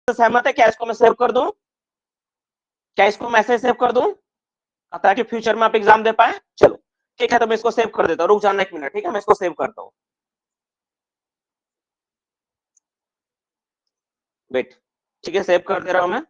सहमत है? क्या इसको मैं सेव कर दूं? क्या इसको मैं ऐसे सेव कर दूं ताकि फ्यूचर में आप एग्जाम दे पाए? चलो ठीक है, तो मैं इसको सेव कर देता हूँ, रुक जाना एक मिनट, ठीक है, मैं इसको सेव करता हूँ, वेट, ठीक है, सेव कर दे रहा हूं मैं।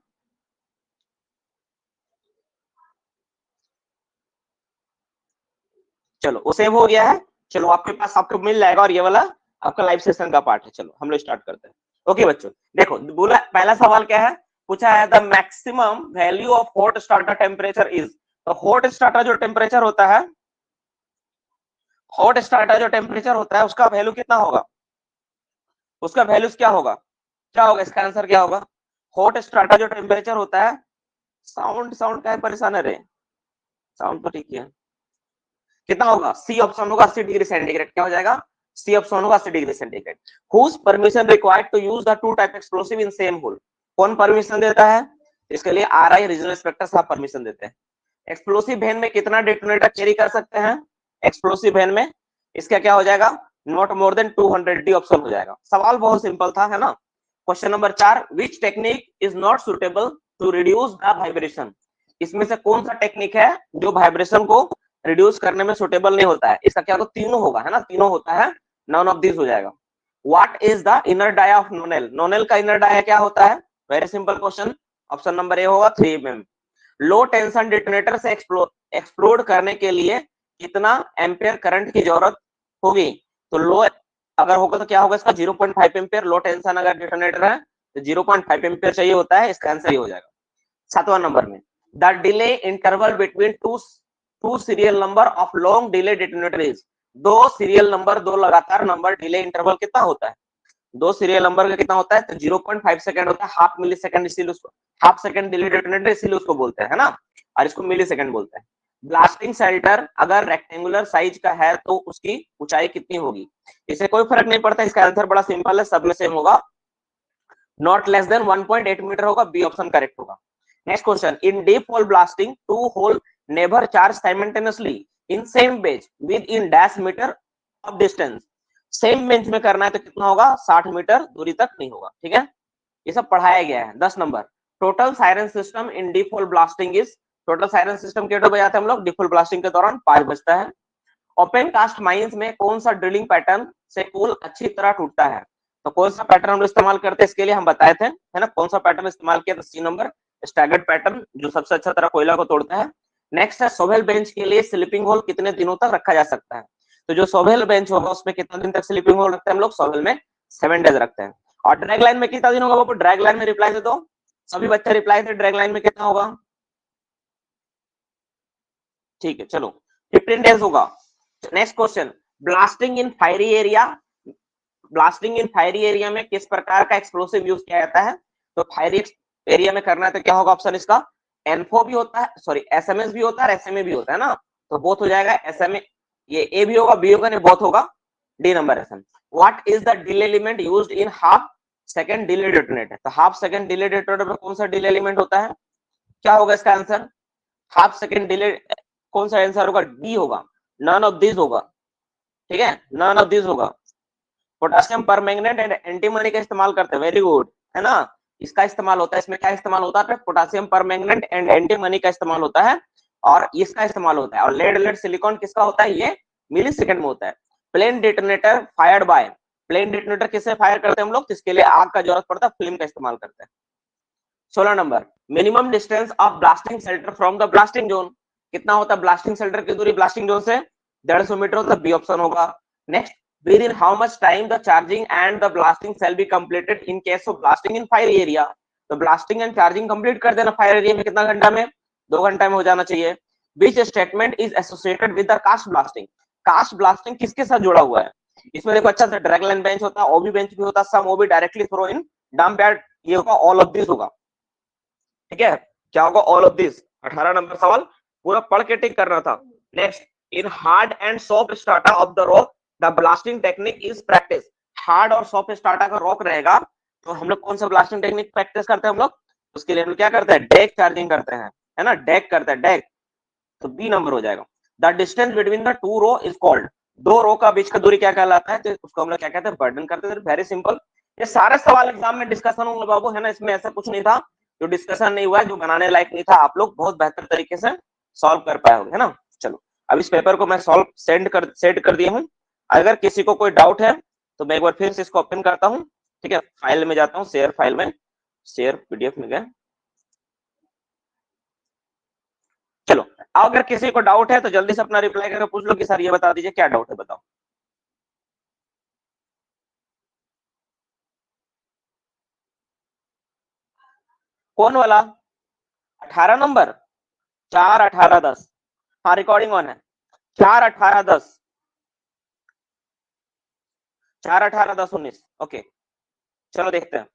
चलो वो सेव हो गया है। चलो आपके पास आपको मिल जाएगा, और ये वाला आपका लाइव सेशन का पार्ट है। चलो हम लोग स्टार्ट करते हैं। ओके बच्चों, देखो बोला पहला सवाल क्या है, पूछा है the maximum value of hot starter temperature is. तो हॉट स्टार्टर जो टेम्परेचर होता है, हॉट स्टार्टर जो टेम्परेचर होता है उसका वैल्यू कितना होगा, उसका वैल्यू क्या होगा, क्या होगा, इसका आंसर क्या होगा? हॉट स्टार्टर जो टेम्परेचर होता है, साउंड साउंड का है परेशान है रे, साउंड तो ठीक है, कितना होगा? सी ऑप्शन होगा 80 डिग्री सेंटीग्रेड। क्या हो जाएगा? सी ऑप्शन होगा 80 degree centigrade. Whose permission required to use the two type explosive in same hole. कौन परमिशन देता है? इसके लिए आरआई रीजनल इंस्पेक्टर साहब परमिशन देते हैं। एक्सप्लोसिव वैन में कितना डेटोनेटर कैरी कर सकते हैं? एक्सप्लोसिव वैन में इसका क्या हो जाएगा? Not more than 200, D option हो जाएगा। सवाल बहुत सिंपल था, है ना। Question number 4, which technique is not suitable to reduce the vibration. इसमें से कौन सा टेक्निक है जो वाइब्रेशन को रिड्यूस करने में सुटेबल नहीं होता है? इसका क्या होगा? तीनों होगा, है ना, तीनों होता है, नन ऑफ दिस हो जाएगा। What is the inner dia of Nonel. Nonel का इनर डाया क्या होता है? Very simple question, option number A होगा 3 mm। लो टेंशन डिटोनेटर से एक्सप्लोड करने के लिए कितना एम्पियर करंट की जरूरत होगी? तो लो अगर होगा तो क्या होगा इसका? 0.5 एम्पियर। लो टेंशन अगर डिटोनेटर है तो 0.5 एम्पियर चाहिए होता है, इसका आंसर ये हो जाएगा। 7वां नंबर में, the delay interval between two serial number of long delay detonator is. दो सीरियल नंबर, दो लगातार नंबर, डिले इंटरवल कितना होता है? दो सीरियल नंबर का कितना होता है? तो 0.5 सेकंड होता है, हाफ मिली सेकंड, इसीलिए उसको हाफ सेकंड डिले डिटोनेटर इसीलिए उसको बोलते हैं, है ना, और इसको मिली सेकंड बोलते हैं। ब्लास्टिंग शेल्टर अगर रेक्टेंगुलर साइज का है तो उसकी ऊंचाई कितनी होगी? इससे कोई फर्क नहीं पड़ता, इसका आंसर बड़ा सिंपल है, सब में सेम होगा, नॉट लेस देन 1.8 मीटर होगा, बी ऑप्शन करेक्ट होगा। Next question, in deep hole blasting two hole never charge simultaneously in same bench within dash meter of distance. Same bench में करना है तो कितना होगा? 60 मीटर दूरी तक नहीं होगा, ठीक है, ये सब पढ़ाया गया है। 10 number, total siren system in deep hole blasting is. Total siren system के बजाते हैं हम लोग डीप होल ब्लास्टिंग के दौरान 5 बजता है। ओपन कास्ट माइंस में कौन सा ड्रिलिंग पैटर्न से कोल अच्छी तरह टूटता है? तो कौन सा पैटर्न हम इस्तेमाल करते हैं इसके लिए हम बताए थे, है ना, कौन सा पैटर्न इस्तेमाल किया? तो सी नंबर, स्टैगर्ड पैटर्न, जो सबसे अच्छा तरह कोयला को तोड़ता है। नेक्स्ट है, सोवेल बेंच के लिए स्लीपिंग होल कितने दिनों तक रखा जा सकता है? तो जो सोवेल बेंच होगा उसमें कितना दिन तक स्लीपिंग होल रखते हैं हम लोग? सोवेल में 7 डेज रखते हैं। और ड्रैग लाइन में कितना दिन होगा? वो ड्रैग लाइन में रिप्लाई दे दो, सभी बच्चे रिप्लाई दे, ड्रैग लाइन में कितना होगा? ठीक है, चलो 15 डेज होगा। नेक्स्ट क्वेश्चन, ब्लास्टिंग इन फायरी एरिया, ब्लास्टिंग इन फायरी एरिया में किस प्रकार का एक्सप्लोसिव यूज किया जाता है? तो फायरी एरिया में करना है तो क्या होगा ऑप्शन इसका? एनफो भी होता है, सॉरी एसएमएस भी होता है, एसएमए भी होता है ना, तो बोथ हो जाएगा, एसएमए ये ए भी होगा, बी होगा, नहीं बोथ होगा, D number SM. What is the delay element used in half second delay detonator? तो हाफ सेकंड डिले डेटोनेटर में कौन सा डिले एलिमेंट होता है? क्या होगा इसका आंसर? हाफ सेकंड डिले, कौन सा आंसर होगा? डी होगा, नन ऑफ दिस होगा, ठीक है, नन ऑफ दिस होगा। पोटेशियम परमैंगनेट एंड एंटीमनी का इस्तेमाल करते हैं, वेरी गुड, है ना, इसका इस्तेमाल होता है, इसमें क्या इस्तेमाल होता है? पोटेशियम परमैंगनेट एंड एंटीमनी का इस्तेमाल होता है, और इसका इस्तेमाल होता है। और लेड लेड सिलिकॉन किसका होता है? ये मिली सेकंड में होता है। Plain detonator fired by, plain detonator किससे फायर करते हैं हम लोग? इसके लिए आग का जरूरत पड़ता है, फ्लेम का इस्तेमाल करते हैं। 16 number, minimum distance of blasting shelter from the blasting zone, कितना होता है ब्लास्टिंग शेल्टर की दूरी ब्लास्टिंग जोन से? 150 मीटर होता है, बी ऑप्शन होगा। Next, within how much time the charging and the blasting shall be completed in case of blasting in fire area? तो ब्लास्टिंग एंड चार्जिंग कंप्लीट कर देना fire area में कितना घंटा में? 2 घंटा में हो जाना चाहिए। Which statement is associated with the cast blasting? Cast blasting किसके साथ जुड़ा हुआ है? इसमें देखो अच्छा सा ड्रैग लाइन बेंच होता है, ओबी बेंच भी होता है, some OB directly throw in dump yard, ये होगा ऑल ऑफ दिस होगा, ठीक है, क्या होगा? All of this. 18 नंबर सवाल पूरा पढ़ के टिक करना था। Next, in hard and soft starter of the rock the blasting technique is practice. Hard और सॉफ्ट स्टार्टर का रॉक रहेगा तो हम लोग कौन सा ब्लास्टिंग टेक्निक प्रैक्टिस करते हैं हम लोग? उसके लिए हम लोग क्या करते हैं? डेक चार्जिंग करते हैं, है ना, डेक करते हैं, डेक, तो बी नंबर हो जाएगा। The distance between the two row is called, दो रो का बीच का दूरी क्या कहलाता है? तो उसको हम लोग क्या कहते हैं? बर्डन करते हैं। वेरी सिंपल, ये सारे सवाल एग्जाम में डिस्कशन होंगे बाबू, है ना, इसमें ऐसा कुछ नहीं था जो डिस्कशन नहीं हुआ है, जो बनाने लायक नहीं था, आप लोग बहुत बेहतर तरीके से सॉल्व कर पाए होंगे, है ना। चलो अब इस पेपर को मैं सेट कर दिया हूँ। अगर किसी को कोई डाउट है तो मैं एक बार फिर से इसको ओपन करता हूँ, ठीक है, फाइल में जाता हूँ, शेयर फाइल में, शेयर पीडीएफ में गया। चलो अगर किसी को डाउट है तो जल्दी से अपना रिप्लाई करके पूछ लो कि सर ये बता दीजिए क्या डाउट है, बताओ। कौन वाला? 18 नंबर, 4 18 10। हाँ रिकॉर्डिंग ऑन है। 4 18 10, 4 18 10 19। ओके चलो देखते हैं,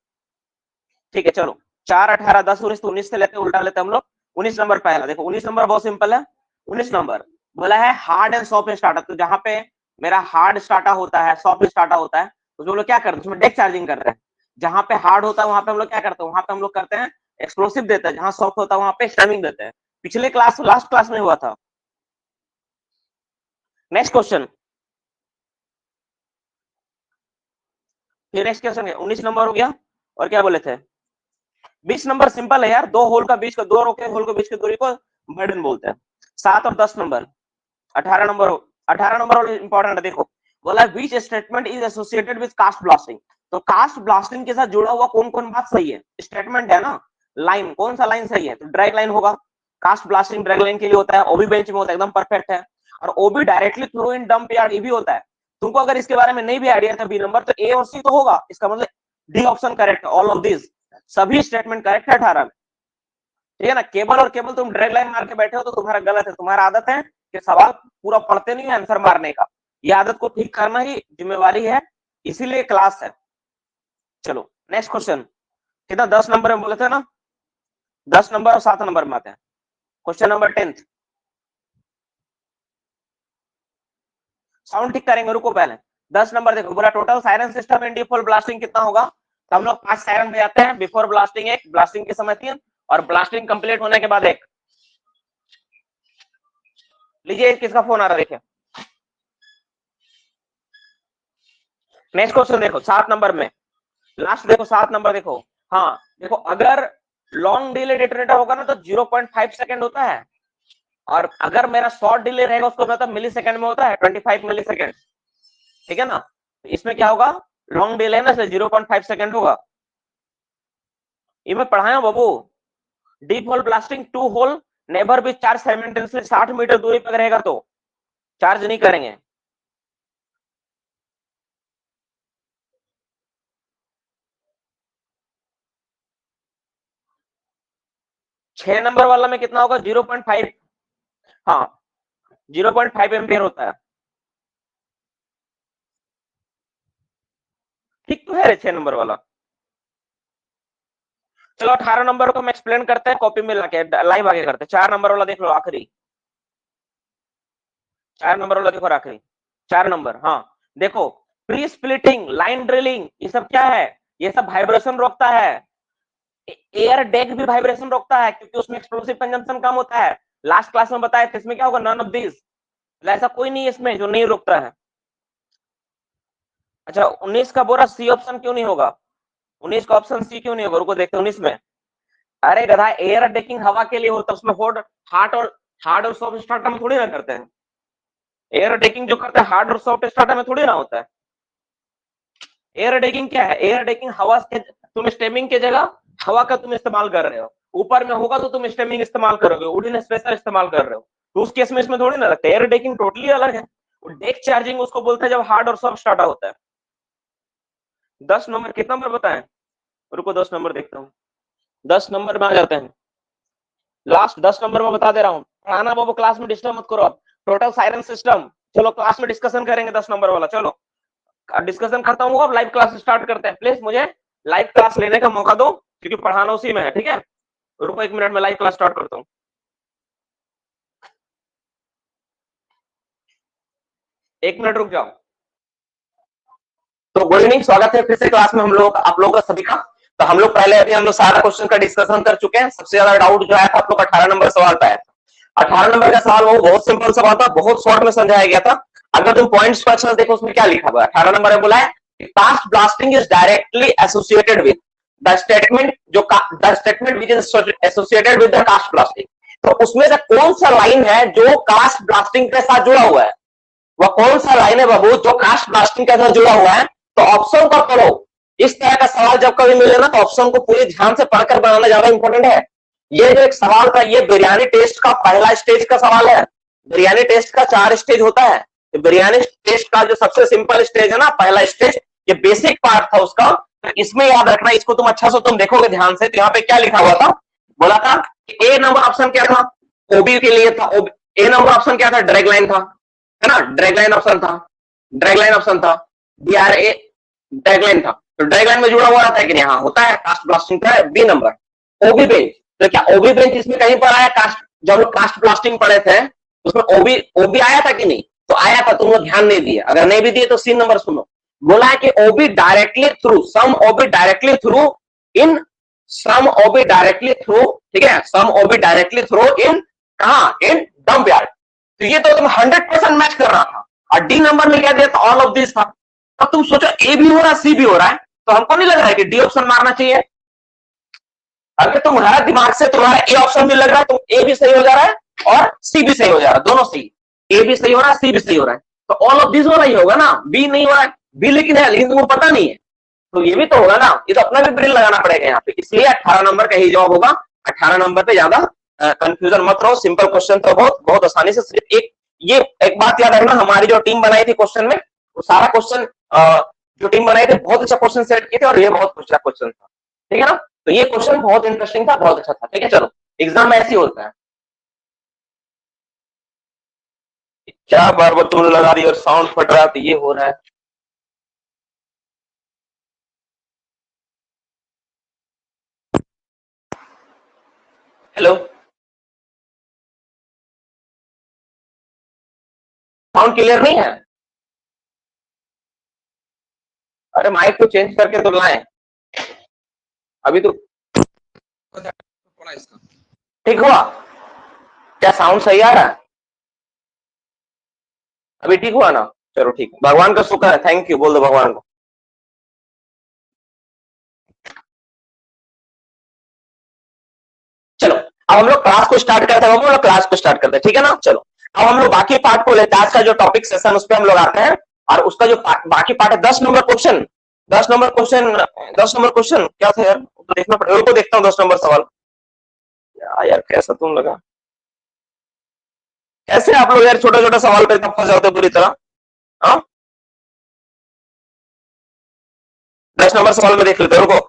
ठीक है चलो 4 18 10 19, तो 19 से लेते उल्टा लेते हम लोग। 19 नंबर पहला देखो, 19 नंबर बहुत सिंपल है। 19 नंबर बोला है हार्ड एंड सॉफ्ट स्टार्टर, तो जहां पे मेरा हार्ड स्टार्टर होता है, सॉफ्ट स्टार्टर होता है, तो हम लोग क्या करते हैं उसमें डेक चार्जिंग करते हैं। जहां पे हार्ड होता है वहां पे हम लोग क्या करते हैं, वहां पे हम लोग करते हैं एक्सप्लोसिव देते हैं, जहां सॉफ्ट होता है वहां पे स्टैमिंग देते हैं। पिछले क्लास लास्ट क्लास में हुआ था। नेक्स्ट क्वेश्चन, फिर नेक्स्ट क्वेश्चन है 19 नंबर हो गया। और क्या बोले थे? 20 नंबर सिंपल है यार, दो होल का बीच का, दो रो के होल के बीच की दूरी को बर्डन बोलते हैं। 7 और 10 नंबर, 18 नंबर हो, 18 नंबर इंपॉर्टेंट है। देखो बोला which statement is associated with cast blasting, तो कास्ट ब्लास्टिंग के साथ जुड़ा हुआ कौन कौन बात सही है? स्टेटमेंट है ना, लाइन कौन सा लाइन सही है? तो ड्रैग लाइन होगा। कास्ट ब्लास्टिंग ड्रैग लाइन के लिए होता है, ओबी बेंच में होता है, एकदम परफेक्ट है। और ओबी डायरेक्टली थ्रू इन डंप यार्ड, ये भी होता है। तुमको अगर इसके बारे में नहीं भी आइडिया था बी नंबर, तो ए और सी तो होगा, इसका मतलब डी ऑप्शन करेक्ट है, ऑल ऑफ दिस, सभी स्टेटमेंट करेक्ट है 18 में, ठीक है ना। केबल और केबल तुम ड्रैग लाइन मार के बैठे हो तो तुम्हारा गलत है, तुम्हारा आदत है कि सवाल पूरा पढ़ते नहीं आंसर मारने का, ये आदत को ठीक करना ही जिम्मेवारी है, इसीलिए क्लास है। चलो नेक्स्ट क्वेश्चन, कितना 10 नंबर में बोले थे ना, 10 नंबर और 7 नंबर में आते हैं। क्वेश्चन नंबर 10, साउंड ठीक करेंगे, रुको पहले। 10 नंबर देखो, बोला total siren system in default blasting कितना होगा, तो हम लोग 5 सायरन बजाते हैं, बिफोर ब्लास्टिंग 1, ब्लास्टिंग के समय 3, और ब्लास्टिंग कंप्लीट होने के बाद 1। लीजिए किसका फोन आ रहा है देखिए। नेक्स्ट क्वेश्चन देखो 7 नंबर में, लास्ट देखो 7 नंबर देखो। हाँ देखो, अगर लॉन्ग डिले डेटोनेटर होगा ना तो 0.5 सेकंड होता है, और अगर मेरा शॉर्ट डिले रहेगा उसको मतलब मिली सेकंड में होता है, 25 मिली सेकंड, ठीक है ना। तो इसमें क्या होगा, लॉन्ग डिले है ना, इसलिए 0.5 सेकंड होगा। ये मैं पढ़ाया बाबू। Deep hole blasting, 2 hole never be charge simultaneously, 60 metre दूरी पर रहेगा तो चार्ज नहीं करेंगे। छह नंबर वाला में कितना होगा, 0.5, हाँ 0.5 एम्पियर होता है, ठीक तो है रे 6 नंबर वाला। चलो 18 नंबर को मैं एक्सप्लेन करते हैं, कॉपी में लाके लाइव आगे करते हैं। 4 नंबर वाला देख लो आखिरी, 4 नंबर वाला देखो आखिरी, 4 नंबर। हाँ देखो, प्री स्प्लिटिंग, लाइन ड्रिलिंग, ये सब क्या है, ये सब वाइब्रेशन रोकता है। एयर डेक भी वाइब्रेशन रोकता है क्योंकि उसमें एक्सप्लोसिव कंजम्पशन कम होता है। लास्ट क्लास में बताया था, इसमें क्या होगा, नन ऑफ दिस, ऐसा कोई नहीं है इसमें जो नहीं रोकता है। अच्छा 19 का बोरा सी ऑप्शन क्यों नहीं होगा, 19 का ऑप्शन सी क्यों नहीं होगा, रुको देखते हैं 19 में। अरे गधा, एयर डेकिंग हवा के लिए होता है, उसमें हार्ड और सॉफ्ट स्टार्टर में थोड़ी ना करते हैं। एयर डेकिंग जो करते हैं हार्ड और सॉफ्ट स्टार्टर में थोड़ी ना होता है। एयर डेकिंग क्या है, एयर डेकिंग हवा के, तुम स्टेमिंग की जगह हवा का तुम इस्तेमाल कर रहे हो, ऊपर में होगा तो तुम स्टेमिंग इस्तेमाल करोगे, वुडन स्पेसर इस्तेमाल कर रहे हो, तो उस केस में इसमें थोड़ी ना लगता है। एयर डेकिंग टोटली अलग है, डेक चार्जिंग उसको बोलते हैं जब हार्ड और सॉफ्ट स्टार्टर होता है। 10 नंबर कितना नंबर बताएं, रुको 10 नंबर देखता हूँ, 10 नंबर में आ जाते हैं, लास्ट 10 नंबर में बता दे रहा हूँ। पढ़ाना बाबू, क्लास में डिस्टर्ब मत करो आप। टोटल सायरन सिस्टम, चलो क्लास में डिस्कशन करेंगे 10 नंबर वाला। चलो डिस्कशन खत्म हुआ, अब लाइव क्लास स्टार्ट करते हैं। प्लीज मुझे लाइव क्लास लेने का मौका दो क्योंकि पढ़ाना उसी में है, ठीक है। रुको 1 मिनट में लाइव क्लास स्टार्ट करता हूँ, 1 मिनट रुक जाओ। तो गुड इवनिंग, स्वागत है फिर से क्लास में हम लोग, आप लोगों का सभी का। तो हम लोग पहले अभी हम लोग सारा क्वेश्चन का डिस्कशन कर चुके हैं। सबसे ज्यादा डाउट जो आया था आप लोग 18 नंबर सवाल पे आया था। 18 नंबर का सवाल वो बहुत सिंपल सवाल था, बहुत शॉर्ट में समझाया गया था। अगर तुम पॉइंट्स पर देखो उसमें क्या लिखा हुआ है, 18 नंबर में बोला है cast blasting is directly associated with the statement the statement which is associated with the cast blasting. तो उसमें से कौन सा लाइन है जो कास्ट ब्लास्टिंग के साथ जुड़ा हुआ है? वह कौन सा लाइन है बाबू जो कास्ट ब्लास्टिंग के साथ जुड़ा हुआ है? तो ऑप्शन को पढ़ो। इस तरह का सवाल जब कभी मिले ना तो ऑप्शन को पूरी ध्यान से पढ़कर बनाना ज्यादा इंपॉर्टेंट है। ये जो एक सवाल था ये बिरयानी टेस्ट का पहला स्टेज का सवाल है। बिरयानी टेस्ट का 4 स्टेज होता है। तो बिरयानी टेस्ट का जो सबसे सिंपल स्टेज है ना, पहला स्टेज, ये बेसिक पार्ट था उसका। तो इसमें याद रखना, इसको तुम अच्छा से तुम देखोगे ध्यान से तो यहाँ पे क्या लिखा हुआ था, बोला था कि ए नंबर ऑप्शन क्या था, ओबी के लिए था। ए नंबर ऑप्शन क्या था, ड्रैग लाइन था, है ना, ड्रैग लाइन ऑप्शन था, ड्रैग लाइन ऑप्शन था, DRA ड्रैग लाइन था। तो ड्रैग लाइन में जुड़ा हुआ रहता है कि नहीं? हाँ होता है। कास्ट ब्लास्टिंग का बी नंबर। ओबी बेंच, तो क्या ओबी बेंच इसमें कहीं पर आया? कास्ट, जब लोग कास्ट ब्लास्टिंग पढ़े थे उसमें ओबी आया था कि नहीं? तो आया था, तुम लोग ध्यान नहीं दिए। अगर नहीं भी दिए तो सी नंबर सुनो। बोला है कि ओबी डायरेक्टली थ्रू, सम ओबी डायरेक्टली थ्रू इन, सम ओबी डायरेक्टली थ्रू, ठीक है, सम ओबी डायरेक्टली थ्रू इन, कहा? इन डंप यार्ड। तो ये तो तुम 100% मैच कर रहा था। और डी नंबर में क्या दिया था? ऑल ऑफ दिस था। अब तुम सोचो ए भी हो रहा है सी भी हो रहा है, तो हमको नहीं लग रहा है कि डी ऑप्शन मारना चाहिए? अगर तुम्हारा दिमाग से तुम्हारा ए ऑप्शन भी लग रहा है तो ए भी सही हो जा रहा है और सी भी सही हो जा रहा है, दोनों सही। ए भी सही हो रहा है, सी भी सही हो रहा है, तो ऑल ऑफ दिस वाला ही होगा ना। बी नहीं हो रहा है, बी लेकिन है, लेकिन तुमको पता नहीं है, तो ये भी तो होगा ना। ये तो अपना भी ब्रेन लगाना पड़ेगा यहाँ पे। इसलिए 18 नंबर का ही जवाब होगा। 18 नंबर पे ज्यादा कंफ्यूजन मत रहो। सिंपल क्वेश्चन तो बहुत आसानी से, सिर्फ एक बात याद रखना, हमारी जो टीम बनाई थी क्वेश्चन में, वो सारा क्वेश्चन जो टीम बनाई थी बहुत अच्छा क्वेश्चन सेलेक्ट किए थे और ये बहुत अच्छा क्वेश्चन था, ठीक है ना। तो ये क्वेश्चन बहुत इंटरेस्टिंग था, बहुत अच्छा था, ठीक है। चलो, एग्जाम में ऐसे ही होता है। क्या बार बार तुमने लगा दी और साउंड फट रहा है, तो ये हो रहा है। हेलो, साउंड क्लियर नहीं है? अरे माइक को चेंज करके तो लाएं अभी तो। ठीक हुआ क्या? साउंड सही आ रहा है? अभी ठीक हुआ ना? चलो ठीक, भगवान का शुक्र है, थैंक यू बोल दो भगवान को। चलो अब हम लोग क्लास को स्टार्ट करते हैं, हम लोग क्लास को स्टार्ट करते हैं, ठीक है ना। चलो अब हम लोग बाकी पार्ट को लेते हैं। आज का जो टॉपिक सेशन उस पर हम लोग आते हैं, और उसका जो बाकी पार्ट है 10 नंबर क्वेश्चन। 10 नंबर क्वेश्चन क्या था यार, तो देखना पड़ेगा। उनको देखता हूँ 10 नंबर सवाल। यार कैसा तुम लगा, कैसे आप लोग यार छोटा छोटा सवाल पे फंस जाते हो पूरी तरह। हाँ 10 नंबर सवाल में देख लेते हो। रुको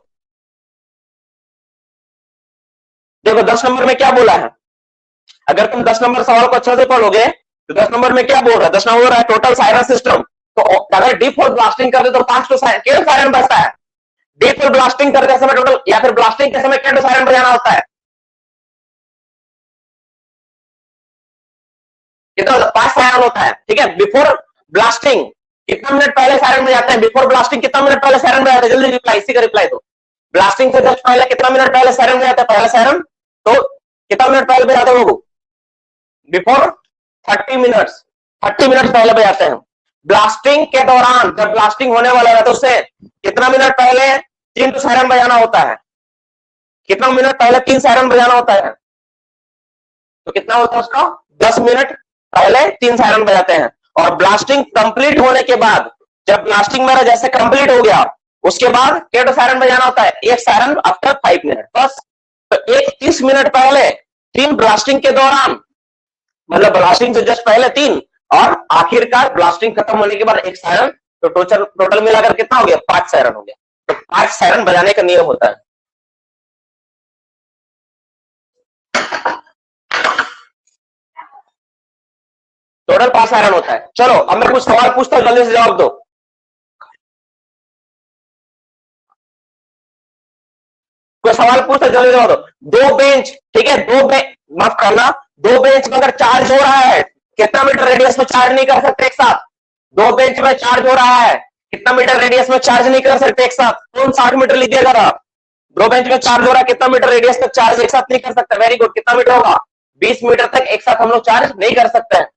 देखो 10 नंबर में क्या बोला है। अगर तुम 10 नंबर सवाल को अच्छे से पढ़ोगे तो 10 नंबर में क्या बोल रहा है? 10 नंबर है टोटल सायरन सिस्टम। तो अगर डीप होल ब्लास्टिंग करते तो 5 केवल सायरन बजता है। डीप होल ब्लास्टिंग करते समय टोटल, या फिर ब्लास्टिंग के समय क्या सायरन बजाना होता है? कितना? 5 सायरन होता है, ठीक है। बिफोर ब्लास्टिंग कितना मिनट पहले सायरन बजाते हैं? बिफोर ब्लास्टिंग कितना मिनट पहले सायरन बजाते हैं? जल्दी रिप्लाई, इसी का रिप्लाई दो। ब्लास्टिंग से जस्ट पहले कितना मिनट पहले सायरन बजाते हैं? पहला सायरन तो कितना मिनट पहले बजाते हैं लोग? बिफोर 30 मिनट्स, 30 मिनट पहले बजाते हैं। ब्लास्टिंग के दौरान जब ब्लास्टिंग होने वाला है तो उससे कितना मिनट पहले 3 सायरन बजाना होता है? कितना मिनट पहले 3 सायरन बजाना होता है? तो कितना होता है उसका? 10 मिनट पहले 3 सायरन बजाते हैं। और ब्लास्टिंग कंप्लीट होने के बाद, जब ब्लास्टिंग मेरा जैसे कंप्लीट हो गया उसके बाद क्या सायरन बजाना होता है? 1 सायरन आफ्टर 5 मिनट बस। तो 30 मिनट पहले 3 ब्लास्टिंग के दौरान, मतलब ब्लास्टिंग से जस्ट पहले 3 और आखिरकार ब्लास्टिंग खत्म होने के बाद 1 सायरन। तो टोटल मिलाकर कितना हो गया? 5 सायरन हो गया। तो 5 सायरन बजाने का नियम होता है। टोटल 5 सायरन होता है। चलो अब मैं कुछ सवाल पूछता हूं, जल्दी से जवाब दो। कोई सवाल पूछता जल्दी जवाब दो। 2 बेंच, ठीक है, 2 बेंच, माफ करना, 2 बेंच में अगर चार्ज हो रहा है, कितना मीटर रेडियस में चार्ज नहीं कर सकते एक साथ? 2 बेंच में चार्ज हो रहा है, कितना मीटर रेडियस में चार्ज नहीं कर सकते एक साथ? कौन 60 मीटर लीजिएगा आप? 2 बेंच में चार्ज हो रहा है, कितना मीटर रेडियस तक चार्ज एक साथ नहीं कर सकते? वेरी गुड, कितना मीटर होगा? 20 मीटर तक एक साथ हम लोग चार्ज नहीं कर सकते हैं।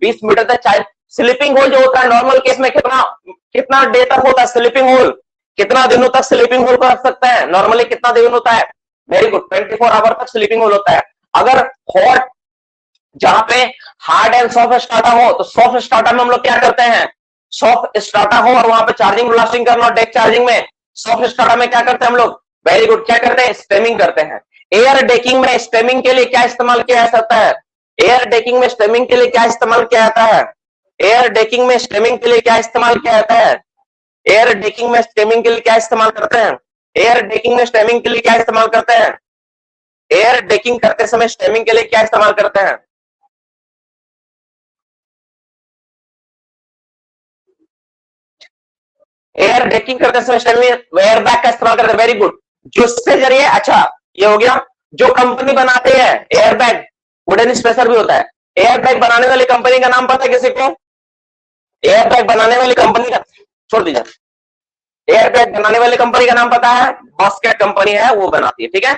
20 मीटर तक चार्ज स्लीपिंग होल जो होता है नॉर्मल केस में कितना कितना डे तक होता है स्लीपिंग होल, कितना दिनों तक स्लीपिंग होल को रख सकते हैं नॉर्मली, कितना दिन होता है? वेरी गुड, 24 आवर तक स्लीपिंग होल होता है। अगर हॉट जहां पे हार्ड एंड सॉफ्ट स्टार्टा हो तो सॉफ्ट स्टार्टा में हम लोग क्या करते हैं, सॉफ्ट स्टार्टा हो और वहां पे चार्जिंग ब्लास्टिंग करना, डेक चार्जिंग में सॉफ्ट स्टार्टा में क्या करते हैं हम लोग? वेरी गुड, क्या करते हैं? स्टेमिंग करते हैं। एयर डेकिंग में स्टेमिंग के लिए क्या इस्तेमाल किया जा सकता है? एयर डेकिंग में स्टेमिंग के लिए क्या इस्तेमाल किया जाता है? एयर डेकिंग में स्टेमिंग के लिए क्या इस्तेमाल किया जाता है? एयर डेकिंग में स्टेमिंग के लिए क्या इस्तेमाल करते हैं? एयर डेकिंग में स्टेमिंग के लिए क्या इस्तेमाल करते हैं? एयर डेकिंग करते समय स्टेमिंग के लिए क्या इस्तेमाल करते हैं? एयर डेकिंग करते समय स्टेमिंग एयर बैग का इस्तेमाल करते हैं। वेरी गुड, जिसके जरिए, अच्छा ये हो गया, जो कंपनी बनाते हैं एयर बैग, वुडन स्पेसर भी होता है। एयर बैग बनाने वाली कंपनी का नाम पता है किसी को? एयर बैग बनाने वाली कंपनी का, छोड़ दीजिए, एयर बैग बनाने वाली कंपनी का नाम पता है? बॉस्केट कंपनी है, वो बनाती है। ठीक है,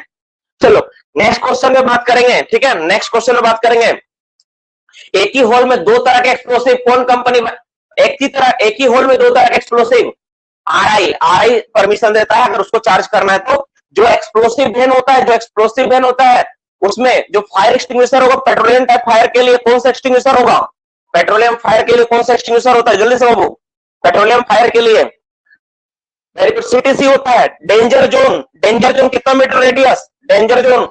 चलो नेक्स्ट क्वेश्चन में बात करेंगे। ठीक है, नेक्स्ट क्वेश्चन में बात करेंगे, एक ही होल में दो तरह के एक्सप्लोसिव कौन कंपनी, एक ही होल में दो तरह के एक्सप्लोसिव, आरआई, आरआई परमिशन देता है अगर उसको चार्ज करना है तो। जो एक्सप्लोसिव वेन होता है, जो एक्सप्लोसिव वेन होता है उसमें जो फायर एक्सटिंग्विशर होगा, पेट्रोलियम टाइप फायर के लिए कौन सा एक्सटिंग्विशर होगा? पेट्रोलियम फायर के लिए कौन सा एक्सटिंग्विशर होता है? जल्दी से बाबू, पेट्रोलियम फायर के लिए वेरी गुड सीटीसी होता है। डेंजर जोन, डेंजर जोन कितना मीटर रेडियस? डेंजर जोन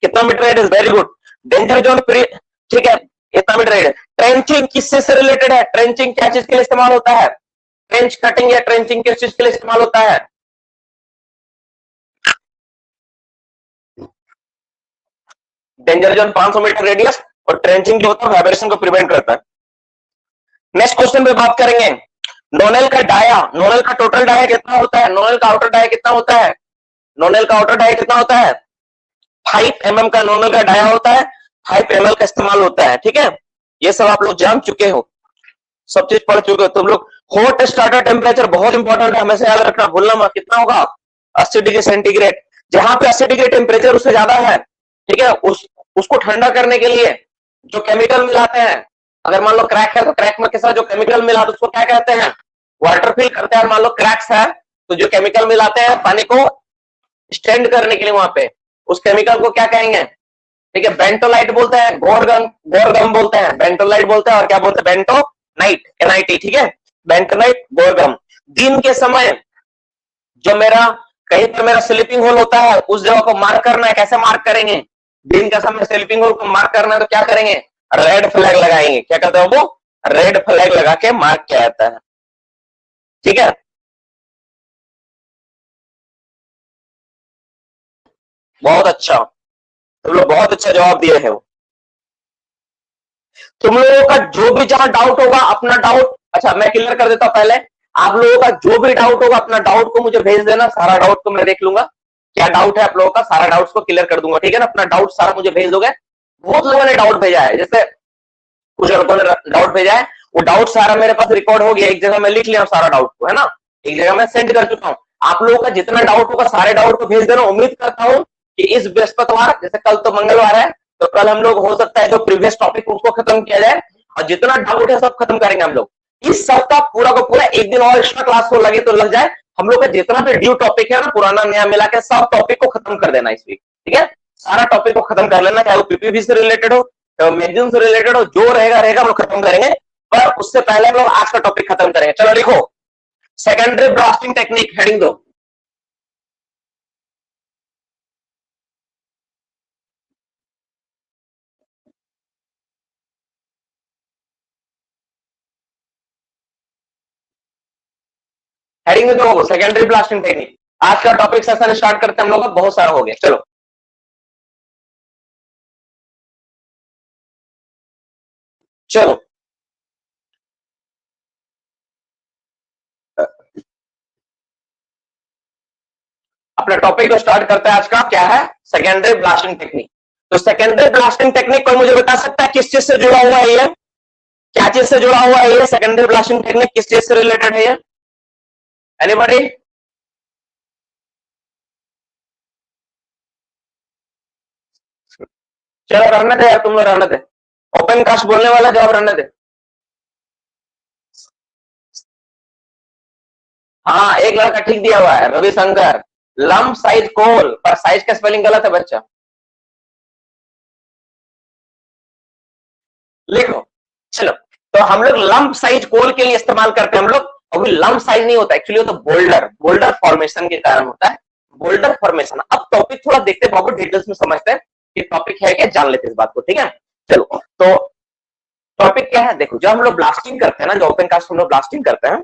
कितना meter radius? Very good, danger zone, ठीक है, इतना मीटर रेडियस। ट्रेंचिंग किससे से रिलेटेड है? ट्रेंचिंग क्या चीज के लिए इस्तेमाल होता है? ट्रेंच कटिंग या ट्रेंचिंग किस चीज के लिए इस्तेमाल होता है? डेंजर जोन 500 मीटर रेडियस, और ट्रेंचिंग जो होता है वाइब्रेशन को प्रिवेंट करता है। नेक्स्ट क्वेश्चन पे बात करेंगे, नोनेल का डाया, नोनेल का टोटल डाया कितना होता है? नोनेल का आउटर डाया कितना होता है? नोनेल का आउटर डाया कितना होता है? 5 mm का नोनेल का डाया होता है, 5 ml का इस्तेमाल होता है। ठीक है, ये सब आप लोग जान चुके हो, सब चीज पढ़ चुके हो तुम लोग। हॉट स्टार्टर टेम्परेचर बहुत इंपॉर्टेंट है, हमेशा याद रखना, भूलना मत। कितना होगा? 80 डिग्री सेंटीग्रेड। जहां पे 80 डिग्री टेम्परेचर उससे ज्यादा है, ठीक है, उसको ठंडा करने के लिए जो केमिकल मिलाते हैं, अगर मान लो क्रैक है तो क्रैक में के साथ जो केमिकल मिलाते हैं उसको क्या कहते हैं? वाटर फिल करते हैं। मान लो क्रैक्स है तो जो केमिकल मिलाते हैं पानी को स्टैंड करने के लिए वहां पे, उस केमिकल को क्या कहेंगे? ठीक है, बेंटोलाइट बोलते हैं, गोरगम, गोरगम बोलते हैं, बेंटोलाइट बोलते हैं, और क्या बोलते हैं? Bentonite, NIT. ठीक है, बेंटोनाइट, गोरगम। दिन के समय जो मेरा कहीं पर मेरा स्लीपिंग होल होता है उस जगह को मार्क करना है, कैसे मार्क करेंगे? दिन का समय स्लीपिंग होल को मार्क करना है तो क्या करेंगे? रेड फ्लैग लगाएंगे। क्या कहते हैं वो? रेड फ्लैग लगा के मार्क किया जाता है। ठीक है, बहुत अच्छा, तुम लोग बहुत अच्छा जवाब दिए हैं। तुम लोगों का जो भी जहां डाउट होगा अपना डाउट, अच्छा मैं क्लियर कर देता हूं पहले, आप लोगों का जो भी डाउट होगा अपना डाउट को मुझे भेज देना, सारा डाउट को मैं देख लूंगा क्या डाउट है आप लोगों का, सारा डाउट को क्लियर कर दूंगा। ठीक है ना, अपना डाउट सारा मुझे भेज दोगे। बहुत लोगों ने डाउट भेजा है, जैसे कुछ लोगों ने डाउट भेजा है, वो डाउट सारा मेरे पास रिकॉर्ड हो गया, एक जगह मैं लिख लिया सारा डाउट को, है ना, एक जगह मैं सेंड कर चुका हूँ। आप लोगों का जितना डाउट होगा सारे डाउट को भेज देना। उम्मीद करता हूँ कि इस बृहस्पतिवार, जैसे कल तो मंगलवार है, तो कल हम लोग हो सकता है जो प्रीवियस टॉपिक उसको खत्म किया जाए, और जितना डाउट है सब खत्म करेंगे हम लोग। इस सप्ताह पूरा का पूरा एक दिन और एक्स्ट्रा क्लास को लगे तो लग जाए, हम लोग का जितना भी ड्यू टॉपिक है ना, पुराना नया मिला के सब टॉपिक को खत्म कर देना इस वीक। ठीक है, सारा टॉपिक को खत्म कर लेना, चाहे वो पीपीवी से रिलेटेड हो, मैगजीन से रिलेटेड हो, जो रहेगा रहेगा हम लोग खत्म करेंगे। पर उससे पहले हम लोग आज का टॉपिक खत्म करेंगे। चलो लिखो, सेकेंडरी ब्लास्टिंग टेक्निक, हेडिंग दो। हेडिंग में दो, सेकेंडरी ब्लास्टिंग टेक्निक। आज का टॉपिक सेशन स्टार्ट करते हैं हम लोग का, बहुत सारा हो गया। चलो चलो अपना टॉपिक को स्टार्ट करते हैं। आज का क्या है? Secondary blasting technique. तो सेकेंडरी ब्लास्टिंग टेक्निक कोई मुझे बता सकता है किस चीज से जुड़ा हुआ है ये? क्या चीज से जुड़ा हुआ है ये? सेकेंडरी ब्लास्टिंग टेक्निक किस चीज से रिलेटेड है ये? एनीबॉडी? चलो रहने दे यार, तुम लोग रहने दे, ओपन कास्ट बोलने वाला जवाब रहने दे। हाँ एक लड़का ठीक दिया हुआ है, रविशंकर। लंप साइज कोल, पर साइज का स्पेलिंग गलत है बच्चा, लिखो। चलो, तो हम लोग लंप साइज कोल के लिए इस्तेमाल करते हैं हम लोग। अभी लंप साइज नहीं होता एक्चुअली, वो तो बोल्डर बोल्डर फॉर्मेशन के कारण होता है, बोल्डर फॉर्मेशन। अब टॉपिक थोड़ा देखते हैं, बहुत डिटेल्स में समझते हैं कि टॉपिक है क्या, जान लेते हैं इस बात को, ठीक है। चलो, तो टॉपिक क्या है, देखो जब हम लोग ब्लास्टिंग करते हैं ना, जो ओपन कास्ट हम लोग ब्लास्टिंग करते हैं,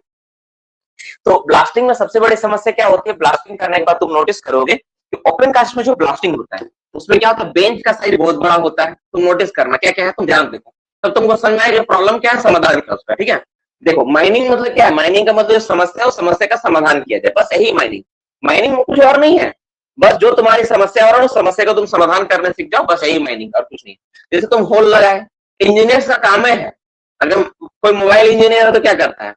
तो ब्लास्टिंग में सबसे बड़ी समस्या क्या होती है, ब्लास्टिंग करने के बाद तुम नोटिस करोगे कि ओपन कास्ट में जो ब्लास्टिंग होता है उसमें क्या होता है, बेंच का साइज बहुत बड़ा होता है। तुम नोटिस करना क्या क्या है, तुम ध्यान देखो, तब तुमको समझ आएगा प्रॉब्लम क्या है, समाधान क्या है उसका, ठीक है। देखो माइनिंग मतलब क्या है, माइनिंग का मतलब समस्या है, उस समस्या का समाधान किया जाए, बस यही माइनिंग। माइनिंग में कुछ और नहीं है, बस जो तुम्हारी समस्या हो रहा है उस समस्या को तुम समाधान करने सीख जाओ, बस यही माइनिंग, और कुछ नहीं। जैसे तुम होल लगाए, इंजीनियर का काम है, अगर कोई मोबाइल इंजीनियर है तो क्या करता है,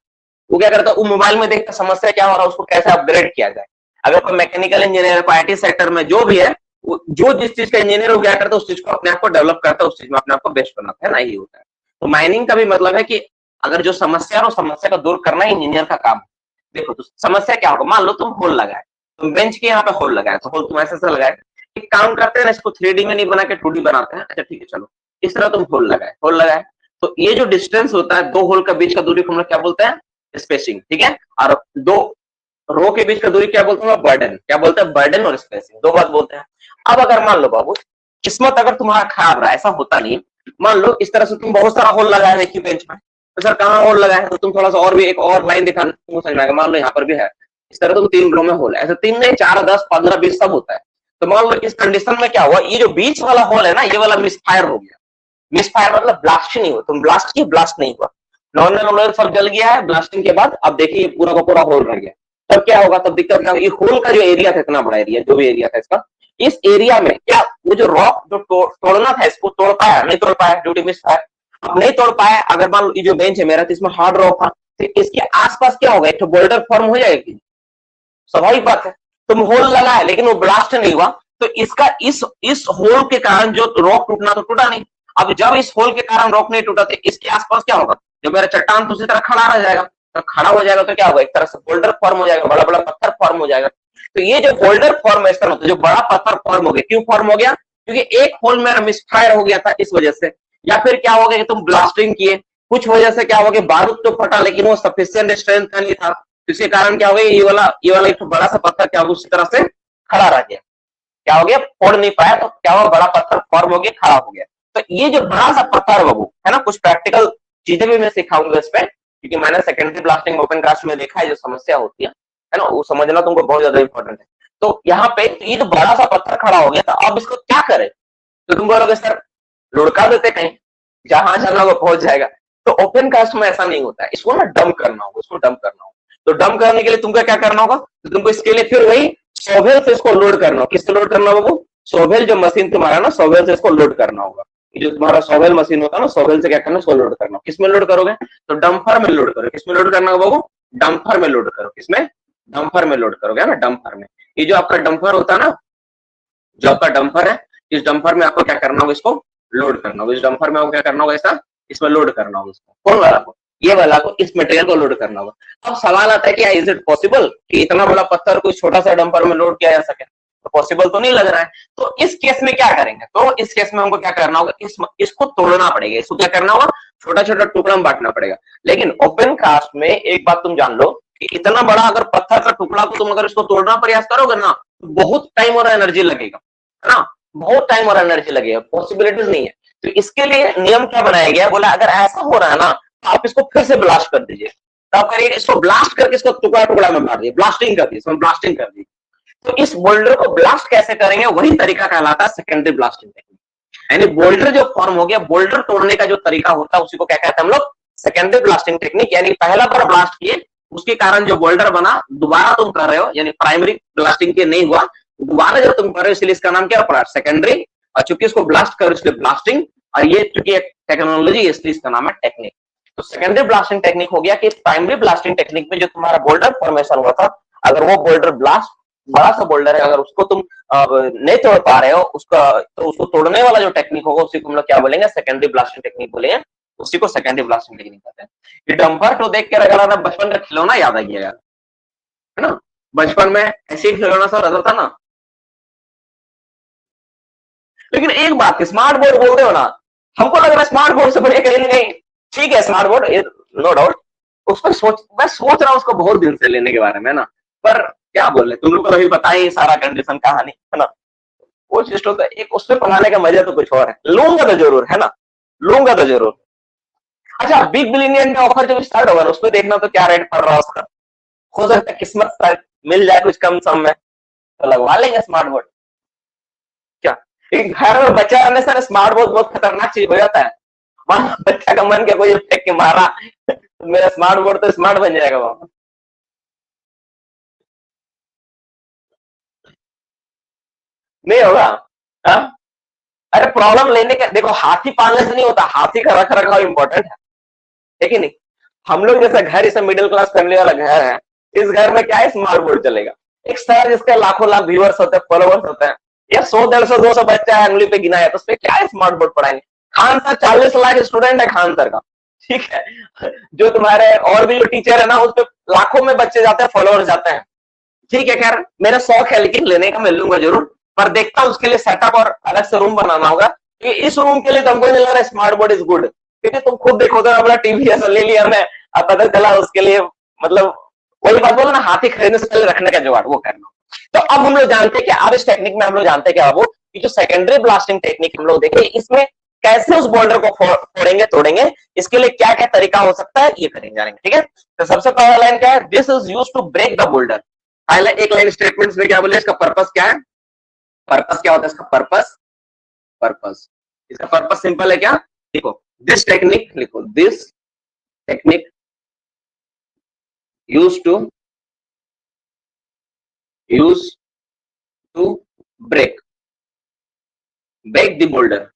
वो क्या करता है, वो मोबाइल में देखता समस्या क्या हो रहा है, उसको कैसे अपग्रेड किया जाए। अगर कोई मैकेनिकल इंजीनियर है, आईटी सेक्टर में जो भी है, जो जिस चीज का इंजीनियर हो क्या करता है, उस चीज को अपने आप को डेवलप करता है, उस चीज में अपने आप को बेस्ट बनाता है ना, यही होता है। तो माइनिंग का भी मतलब है कि अगर जो समस्या है, उस समस्या को दूर करना इंजीनियर का काम है। देखो तो समस्या क्या होगा, मान लो तुम होल लगाए, तुम बेंच के यहाँ पे होल लगाए, तो होल तुम ऐसे लगाए, एक काम करते हैं ना, इसको 3D में नहीं बना के 2D बनाते हैं, अच्छा ठीक है चलो, इस तरह तुम होल लगाए, होल लगाए, तो ये जो डिस्टेंस होता है दो होल का बीच का दूरी को हम लोग क्या बोलते हैं, स्पेसिंग, ठीक है। और दो रो के बीच का दूरी क्या बोलते हैं, बर्डन, क्या बोलते हैं, बर्डन और स्पेसिंग, दो बात बोलते हैं। अब अगर मान लो बाबू, किस्मत अगर तुम्हारा खराब रहा, ऐसा होता नहीं, मान लो इस तरह से तुम बहुत सारा होल लगाया है बेंच में, तो सर कहाँ होल लगाया है, तो तुम थोड़ा सा और भी एक और लाइन दिखाना तुमको समझ में आएगा, मान लो यहाँ पर भी है, इस तरह तुम 3 रो में होल है, ऐसे 3 नहीं 4 10 15 20 सब होता है। तो मान लो इस कंडीशन में क्या हुआ, ये जो बीच वाला होल है ना, ये वाला मिसफायर हो गया। मिसफायर मतलब ब्लास्ट नहीं हुआ, तुम ब्लास्ट किए, ब्लास्ट नहीं हुआ, नॉर्मल नॉर्मल सब जल गया है ब्लास्टिंग के बाद। अब देखिए पूरा का पूरा होल रह गया, तब क्या होगा, तब दिक्कत क्या होगी, होल का जो एरिया था, इतना बड़ा एरिया, जो भी एरिया था इसका, इस एरिया में क्या वो जो रॉक जो तोड़ना था, इसको तोड़ पाया नहीं, तोड़ पाया, ड्यू टू मिसफायर, अब नहीं तोड़ पाया। अगर मान लो ये जो बेंच है मेरा, तो इसमें हार्ड रॉक था, तो इसके आसपास क्या होगा, एक तो बोल्डर फॉर्म हो जाएगी, स्वाभाविक बात है। तुम होल लगा है लेकिन वो ब्लास्ट नहीं हुआ, तो इसका इस होल के कारण जो रॉक टूटना तो टूटा नहीं। अब जब इस होल के कारण रॉक नहीं टूटा, तो इसके आसपास क्या होगा, जब मेरा चट्टान तो उसी तरह खड़ा रह जाएगा, तो खड़ा हो जाएगा तो क्या होगा, एक तरह से बोल्डर फॉर्म हो जाएगा, बड़ा बड़ा पत्थर फॉर्म हो जाएगा। तो ये जो बोल्डर फॉर्मेशन होता है, जो बड़ा पत्थर फॉर्म हो गया, क्यों फॉर्म हो गया, क्योंकि एक होल मेरा मिसफायर हो गया था इस वजह से, या फिर क्या हो गया कि तुम ब्लास्टिंग किए, कुछ वजह से क्या हो गया, बारूद तो फटा लेकिन वो सफिशियंट स्ट्रेंथ का नहीं था, इसके कारण क्या हो गया, ये वाला एक बड़ा सा पत्थर क्या होगा, उसी तरह से खड़ा रह गया, क्या हो गया, फोड़ नहीं पाया, तो क्या हुआ, बड़ा पत्थर फॉर्म हो गया, खड़ा हो गया। तो ये जो बड़ा सा पत्थर बाबू है ना, कुछ प्रैक्टिकल चीजें भी मैं सिखाऊंगा इस पे, क्योंकि मैंने सेकेंडरी ब्लास्टिंग ओपन कास्ट में देखा है, जो समस्या होती है ना, वो समझना तुमको बहुत ज्यादा इंपॉर्टेंट है। तो यहाँ पे ये जो बड़ा सा पत्थर खड़ा हो गया था, अब इसको क्या करे, तो तुम बोलोगे सर लुढ़का देते कहीं, जहां जाना वो पहुंच जाएगा। तो ओपन कास्ट में ऐसा नहीं होता है, इसको ना डंप करना होगा, इसको डंप करना होगा। तो डंप करने के लिए तुमको क्या करना होगा, तो तुमको इसके लिए फिर वही सोवेल से इसको लोड करना होगा। किससे लोड करना होगा, सोवेल जो मशीन तुम्हारा ना, सोवेल से इसको लोड करना होगा। जो तुम्हारा सोवेल मशीन होता है ना, सोवेल से क्या करना, इसको लोड करना। किसमें लोड करोगे, तो डंपर में लोड करो। किसमें लोड करना होगा बाबू, डंपर में लोड करो। किसमें, डंपर में लोड करोगे ना, डंपर में। ये जो आपका डंपर होता है ना, जो आपका डंपर है, इस डंपर में आपको क्या करना होगा, इसको लोड करना होगा। इस डंपर में आपको क्या करना होगा, ऐसा इसमें लोड करना होगा इसको। कौन वाला को, ये वाला को, इस मटेरियल को लोड करना होगा। अब सवाल आता है कि इज इट पॉसिबल कि इतना बड़ा पत्थर को छोटा सा डंपर में लोड किया जा सके, तो पॉसिबल तो नहीं लग रहा है। तो इस केस में क्या करेंगे, तो इस केस में हमको क्या करना होगा, इसको तोड़ना पड़ेगा। इसको क्या करना होगा, छोटा छोटा टुकड़ा में बांटना पड़ेगा। लेकिन ओपन कास्ट में एक बात तुम जान लो कि इतना बड़ा अगर पत्थर का टुकड़ा को तुम अगर इसको तोड़ना प्रयास करोगे ना, तो बहुत टाइम और एनर्जी लगेगा, है ना, बहुत टाइम और एनर्जी लगेगा, पॉसिबिलिटीज नहीं है। तो इसके लिए नियम क्या बनाया गया, बोला अगर ऐसा हो रहा है ना, तो आप इसको फिर से ब्लास्ट कर दीजिए। तो आप करिए, इसको ब्लास्ट करके इसको टुकड़ा टुकड़ा में मार दिए, ब्लास्टिंग कर दी, इसमें ब्लास्टिंग कर दी। तो इस बोल्डर को ब्लास्ट कैसे करेंगे, वही तरीका कहलाता है सेकेंडरी ब्लास्टिंग टेक्निक। यानी बोल्डर जो फॉर्म हो गया, बोल्डर तोड़ने का जो तरीका होता है, उसी को क्या कहते हैं हम लोग, सेकेंडरी ब्लास्टिंग टेक्निक। यानी पहला बार ब्लास्ट किए, उसके कारण जो बोल्डर बना, दोबारा तुम कर रहे हो, यानी प्राइमरी ब्लास्टिंग के नहीं हुआ, दोबारा जब तुम कर रहे हो, इसलिए इसका नाम क्या पड़ा, सेकेंडरी। और चूंकि इसको ब्लास्ट करो इसलिए ब्लास्टिंग, और ये चूंकि एक टेक्नोलॉजी, इसलिए इसका नाम है टेक्निक। तो सेकेंडरी ब्लास्टिंग टेक्निक हो गया कि प्राइमरी ब्लास्टिंग टेक्निक में जो तुम्हारा बोल्डर फॉर्मेशन हुआ था, अगर वो बोल्डर ब्लास्ट, बड़ा सा बोल्डर है, अगर उसको तुम नहीं तोड़ पा रहे हो उसका, तो उसको तोड़ने वाला जो टेक्निक होगा, उसी को हम लोग क्या बोलेंगे, सेकेंडरी ब्लास्टिंग टेक्निक बोलेंगे। उसी को सेकेंडरी ब्लास्टिंग टेक्निक कहते हैं। ये डंपर को देख के अगर बचपन का खिलौना याद आ गया यार, है ना। बचपन में ऐसे ही खिलौना सा रहता था ना। लेकिन एक बात, स्मार्ट बोर्ड बोलते हो ना, हमको लग रहा है स्मार्ट बोर्ड से बढ़िया कहीं ना कहीं ठीक है स्मार्ट बोर्ड, नो डाउट। उस पर मैं सोच रहा हूँ उसको बहुत दिन से लेने के बारे में ना, पर क्या बोले, तुम लोग को अभी पता ही सारा कंडीशन कहानी है ना। वो चीज तो एक उससे पढ़ाने का मजा तो कुछ और है, लूंगा तो जरूर है ना, लूंगा तो जरूर। अच्छा, बिग बिलियन का ऑफर जब स्टार्ट होगा उसमें देखना तो क्या रेट पड़ रहा है उसका, हो सकता है किस्मत शायद मिल जाए कुछ कम सम में, तो लगवा लेंगे स्मार्ट बोर्ड। क्या एक घर में बच्चा रहने से स्मार्ट बोर्ड बहुत खतरनाक चीज हो जाता है। वहां बच्चा का मन क्या कोई फेंक के मारा तो मेरा स्मार्ट बोर्ड तो स्मार्ट बन जाएगा वहां। नहीं होगा। हाँ? अरे प्रॉब्लम लेने का देखो, हाथी पालने से नहीं होता, हाथी का रख रखाव इंपॉर्टेंट है कि नहीं। हम लोग जैसा घर, इसे मिडिल क्लास फैमिली वाला घर है, इस घर में क्या है, स्मार्ट बोर्ड चलेगा। एक सर जिसके लाखों लाख व्यूअर्स होते हैं, फॉलोवर्स होते हैं, या 100 150 200 बच्चा है अंगली पे गिना है, तो उसपे क्या है स्मार्ट बोर्ड पढ़ाएंगे। खान सर 40 लाख स्टूडेंट है खान सर का, ठीक है। जो तुम्हारे और भी जो टीचर है ना, उसपे लाखों में बच्चे जाते हैं, फॉलोअर्स जाते हैं। ठीक है, खैर मेरा शौक है, लेकिन लेने का मैं लूंगा जरूर, पर देखता हूँ उसके लिए सेटअप और अलग से रूम बनाना होगा, क्योंकि इस रूम के लिए तो हमको नहीं लग रहा स्मार्ट बोर्ड इज गुड, क्योंकि तुम खुद देखो तो अपना टीवी ऐसा ले लिया हमने, अब पता चला उसके लिए मतलब वही बात बोला ना, हाथी खरीदने से पहले रखने का जुगाड़ वो करना। तो अब हम लोग जानते हैं कि अब इस टेक्निक में हम लोग जानते हैं क्या वो, कि जो सेकेंडरी ब्लास्टिंग टेक्निक हम लोग देखें, इसमें कैसे उस बोल्डर को फोड़ेंगे तोड़ेंगे, इसके लिए क्या क्या तरीका हो सकता है ये करेंगे जानेंगे, ठीक है। तो सबसे पहला लाइन क्या है, this is use to break the boulder. पहले एक लाइन स्टेटमेंट्स में क्या बोले, इसका पर्पस क्या है, पर्पस क्या होता है इसका, पर्पस, पर्पस इसका पर्पस सिंपल है क्या, देखो दिस टेक्निक, लिखो this technique use to break the boulder.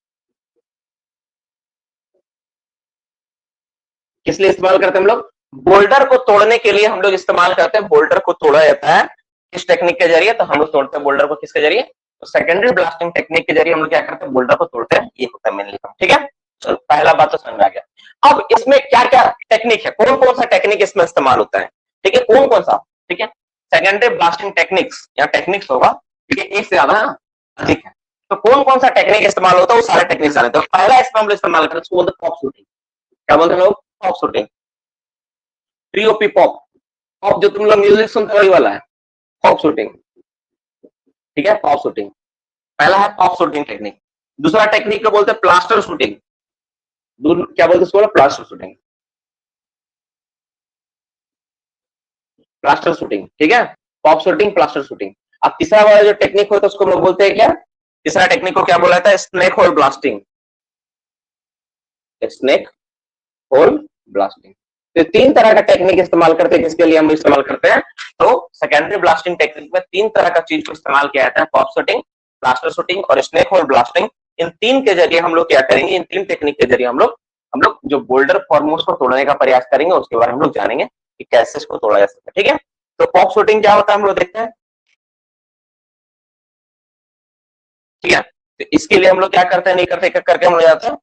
किस लिए इस्तेमाल करते हैं हम लोग, बोल्डर को तोड़ने के लिए हम लोग इस्तेमाल करते हैं, बोल्डर को तोड़ा जाता है इस टेक्निक के जरिए। तो हम लोग तोड़ते हैं बोल्डर को किसके जरिए, तो सेकेंडरी ब्लास्टिंग टेक्निक के जरिए हम लोग क्या करते हैं, बोल्डर को तोड़ते हैं, ये होता है मेनली, ठीक है। तो पहला बात तो समझ में आ गया। अब इसमें क्या क्या टेक्निक है, कौन कौन सा टेक्निक इसमें इस्तेमाल होता है, ठीक है, कौन कौन सा, ठीक है। सेकेंडरी ब्लास्टिंग टेक्निक्स या टेक्निक्स होगा, ठीक है, एक से ज्यादा है, ठीक है। तो कौन कौन सा टेक्निक इस्तेमाल होता है वो सारे टेक्निक जाने। तो पहला इसमें हम लोग इस्तेमाल करते हैं, उसको बोलते हैं पॉप शूटिंग। क्या बोलते हैं लोग, pop shooting, POP pop, pop जो तुम लोग म्यूजिक सुनते हो वही वाला है, पॉप शूटिंग, ठीक है, पॉप शूटिंग पहला है, पॉप शूटिंग टेक्निक। दूसरा टेक्निक को बोलते हैं प्लास्टर शूटिंग, क्या बोलते हैं उसको, प्लास्टर शूटिंग, प्लास्टर शूटिंग, ठीक है, पॉप शूटिंग, प्लास्टर शूटिंग। अब तीसरा वाला जो टेक्निक होता है उसको हम लोग बोलते हैं क्या, तीसरा टेक्निक को क्या बोला जाता है, snake hole blasting, snake hole blasting. तो तीन तरह का टेक्निक इस्तेमाल करते हैं, किसके लिए हम इस्तेमाल करते हैं, तो सेकेंडरी ब्लास्टिंग टेक्निक में तीन तरह का चीज को इस्तेमाल किया जाता है, पॉप शूटिंग, प्लास्टर शूटिंग और स्नेक होल ब्लास्टिंग। इन तीन के जरिए हम लोग क्या करेंगे, इन तीन टेक्निक के जरिए हम लोग जो बोल्डर फॉर्मोस को तोड़ने का प्रयास करेंगे उसके बारे में हम लोग जानेंगे कि कैसे इसको तोड़ा जा सकता है, ठीक है। तो पॉप शूटिंग क्या होता है हम लोग देखते हैं, ठीक है। तो इसके लिए हम लोग क्या करते हैं, नहीं करते, एक करके हम लोग जाते हैं।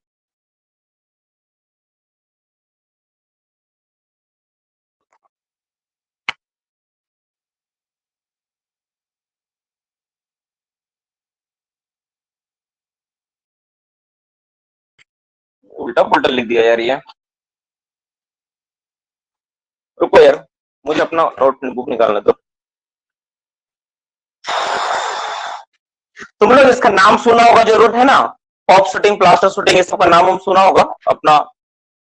उल्टा पुल्टा लिख दिया यार ये, रुको यार मुझे अपना नोट बुक निकालना दो। तुम लोग इसका नाम सुना होगा जरूर है ना, पॉप शूटिंग, प्लास्टर शूटिंग, इस सबका नाम हम सुना होगा अपना,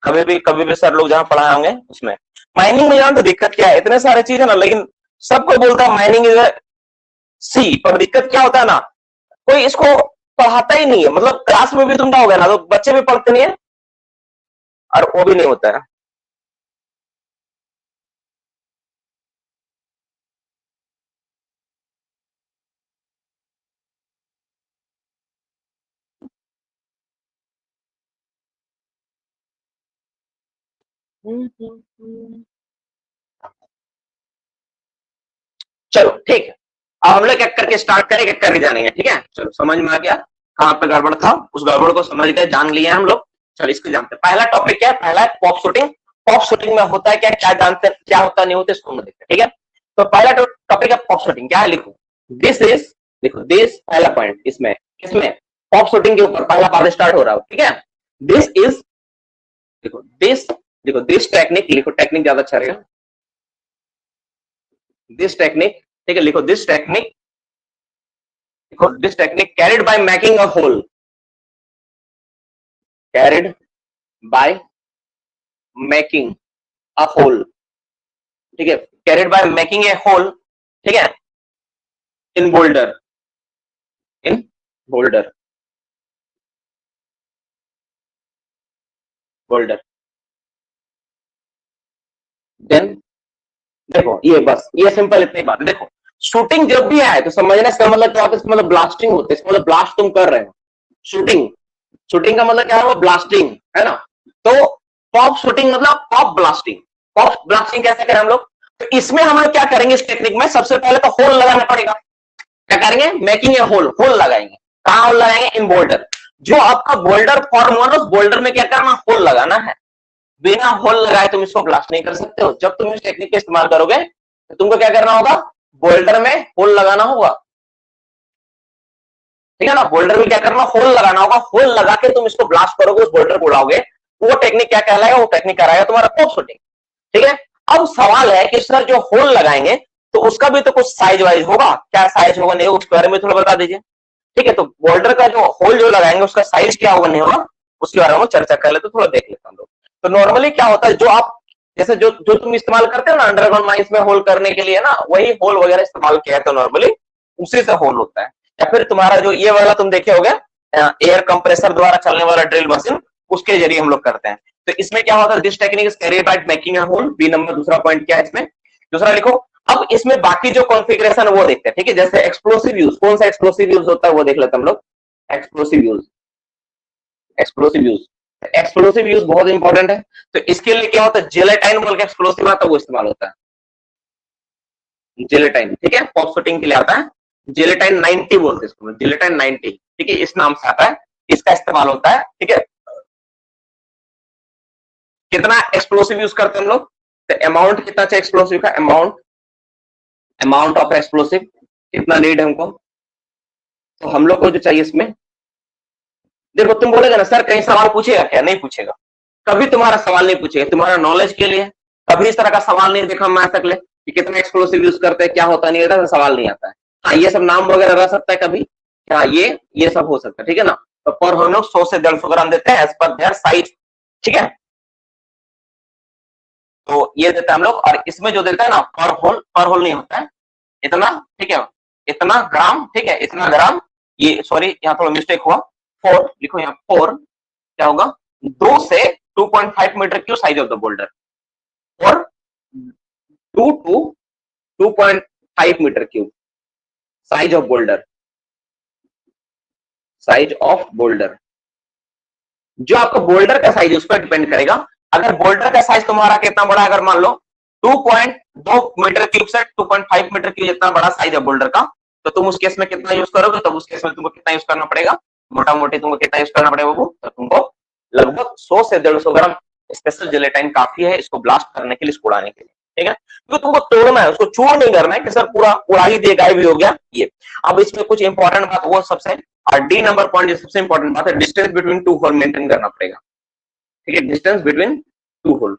कभी भी सर लोग जहां पढ़ाए होंगे उसमें। माइनिंग में जान तो दिक्कत क्या है, इतने सारे चीज है ना, लेकिन सबको बोलता है माइनिंग इज सी, पर दिक्कत क्या होता है ना, कोई इसको पढ़ाता ही नहीं है, मतलब क्लास में भी तुम जाओगे ना तो बच्चे भी पढ़ते नहीं है और वो भी नहीं होता है। चलो ठीक है, अब हम लोग एक करके स्टार्ट करें, एक करके जानेंगे, ठीक है। चलो समझ में आ गया कहां पे गड़बड़ था, उस गड़बड़ को समझ गए, जान लिए हम लोग। चलो इसको जानते हैं, पहला टॉपिक क्या है, पहला है पॉप शूटिंग। पॉप शूटिंग में होता है क्या, क्या जानते हैं, क्या होता नहीं होता इसको हम देखते हैं, ठीक है। तो पहला टॉपिक है पॉप शूटिंग, क्या है लिखो, दिस इज, देखो दिस पहला पॉइंट इसमें, किसमें, पॉप शूटिंग के ऊपर पहला पार्ट स्टार्ट हो रहा है, ठीक है। दिस इज, देखो दिस, देखो दिस टेक्निक लिखो, टेक्निक ज्यादा अच्छा रहेगा, दिस टेक्निक, ठीक है, लिखो दिस टेक्निक, देखो this technique carried by making a hole, carried by making a hole, ठीक है, carried by making a hole, ठीक है, in boulder, in boulder, boulder, then देखो ये बस, ये सिंपल इतनी बात है। देखो शूटिंग जब भी आए तो समझना इसका मतलब क्या होता है, इसका मतलब ब्लास्टिंग होता है, इसका मतलब ब्लास्ट तुम कर रहे हो, शूटिंग, शूटिंग का मतलब क्या है, वो ब्लास्टिंग है ना। तो पॉप शूटिंग मतलब पॉप ब्लास्टिंग, पॉप ब्लास्टिंग कैसे करें हम लोग, तो इसमें हम लोग क्या करेंगे, इस टेक्निक में सबसे पहले तो होल लगाना पड़ेगा, क्या करेंगे, मेकिंग ए होल, होल लगाएंगे, कहां होल लगाएंगे, इन बोल्डर, जो आपका बोल्डर फॉर्म हुआ ना उस बोल्डर में क्या करना, होल लगाना है, बिना होल लगाए तुम इसको ब्लास्ट नहीं कर सकते हो। जब तुम इस टेक्निक का इस्तेमाल करोगे तो तुमको क्या करना होगा, बोल्डर में होल लगाना होगा, ठीक है ना, बोल्डर में क्या करना, होल लगाना होगा, होल लगा के तुम इसको ब्लास्ट करोगे, उस बोल्डर को उड़ाओगे, वो टेक्निक क्या कहलाएगा, वो टेक्निक कराएगा तुम्हारा पॉप शूटिंग, ठीक है। अब सवाल है कि सर जो होल लगाएंगे तो उसका भी तो कुछ साइज वाइज होगा, क्या साइज होगा नहीं होगा उसके बारे में थोड़ा बता दीजिए, ठीक है। तो बोल्डर का जो होल जो लगाएंगे उसका साइज क्या होगा नहीं होगा उसके बारे में चर्चा कर लेते, थोड़ा देख लेते हम लोग। तो नॉर्मली क्या होता है, जो आप जैसे जो जो तुम इस्तेमाल करते हो ना अंडरग्राउंड माइंस में होल करने के लिए ना, वही होल वगैरह इस्तेमाल किया है, तो नॉर्मली उसी से होल होता है। या फिर तुम्हारा जो ये वाला तुम देखे होगे एयर कंप्रेसर द्वारा चलने वाला ड्रिल मशीन, उसके जरिए हम लोग करते हैं। तो इसमें क्या होता है, this technique is carried by making a hole, B number, दूसरा पॉइंट क्या है इसमें, दूसरा लिखो। अब इसमें बाकी जो कॉन्फ़िगरेशन वो देखते हैं, ठीक है। जैसे एक्सप्लोसिव यूज, कौन सा एक्सप्लोसिव यूज होता है वो देख लेते हम लोग, explosive use, explosive use, explosive use बहुत इंपॉर्टेंट है। तो इसके लिए क्या होता है, जेलेटाइन बोल के एक्सप्लोसिव आता है, वो इस्तेमाल होता है, जेलेटाइन, ठीक है, पॉप शूटिंग के लिए आता है, जेलेटाइन 90 बोलते हैं इसको, जेलेटाइन 90, ठीक है, इस नाम से आता है, इसका इस्तेमाल होता है, ठीक है। कितना एक्सप्लोसिव यूज करते हैं हम लोग, तो अमाउंट कितना चाहिए एक्सप्लोसिव का, अमाउंट, अमाउंट ऑफ एक्सप्लोसिव कितना नीड है हमको, तो हम लोग को जो चाहिए इसमें, देखो तुम बोलेगा ना सर कहीं सवाल पूछेगा क्या, नहीं पूछेगा, कभी तुम्हारा सवाल नहीं पूछेगा, तुम्हारा नॉलेज के लिए कभी इस तरह का सवाल नहीं देखा मैं आज तक ले कि कितना एक्सप्लोसिव यूज करते हैं, क्या होता नहीं होता, सवाल नहीं आता है। हाँ ये सब नाम वगैरह रह सकता है कभी, हाँ ये सब हो सकता है, ठीक है ना। तो पर हम लोग 100 से 150 ग्राम देते हैं एज पर देयर साइज, ठीक है। तो ये देता है हम लोग, और इसमें जो देता है ना पर होल नहीं होता है, इतना, ठीक है, इतना ग्राम, ठीक है, इतना ग्राम, ये सॉरी यहाँ थोड़ा मिस्टेक हुआ, 4 लिखो यहाँ, 4 क्या होगा, 2 से 2.5 metre cube size of the boulder, और 2 to 2.5 metre cube size of boulder, size of boulder, जो आपका बोल्डर का साइज उस पर डिपेंड करेगा। अगर बोल्डर का साइज तुम्हारा कितना बड़ा, अगर मान लो 2.2 मीटर क्यूब से 2.5 मीटर क्यूब जितना बड़ा साइज है बोल्डर का, तो तुम उस केस में कितना यूज करोगे, तो उस केस में तुमको कितना यूज करना पड़ेगा, मोटा मोटी तुमको कितना यूज करना पड़ेगा वो, तो तुमको लगभग 100 से 150 ग्राम स्पेशल जेलेटाइन काफी है इसको ब्लास्ट करने के लिए, इसको उड़ाने के लिए, ठीक है। तो तुमको तोड़ना है, उसको चूर नहीं करना है कि सर पूरा उड़ा ही दिए, गायब भी हो गया ये। अब इसमें कुछ इंपॉर्टेंट बात वो सबसे, और डी नंबर पॉइंट सबसे इंपॉर्टेंट बात है, distance between two hole maintain करना पड़ेगा, ठीक है, distance between two hole,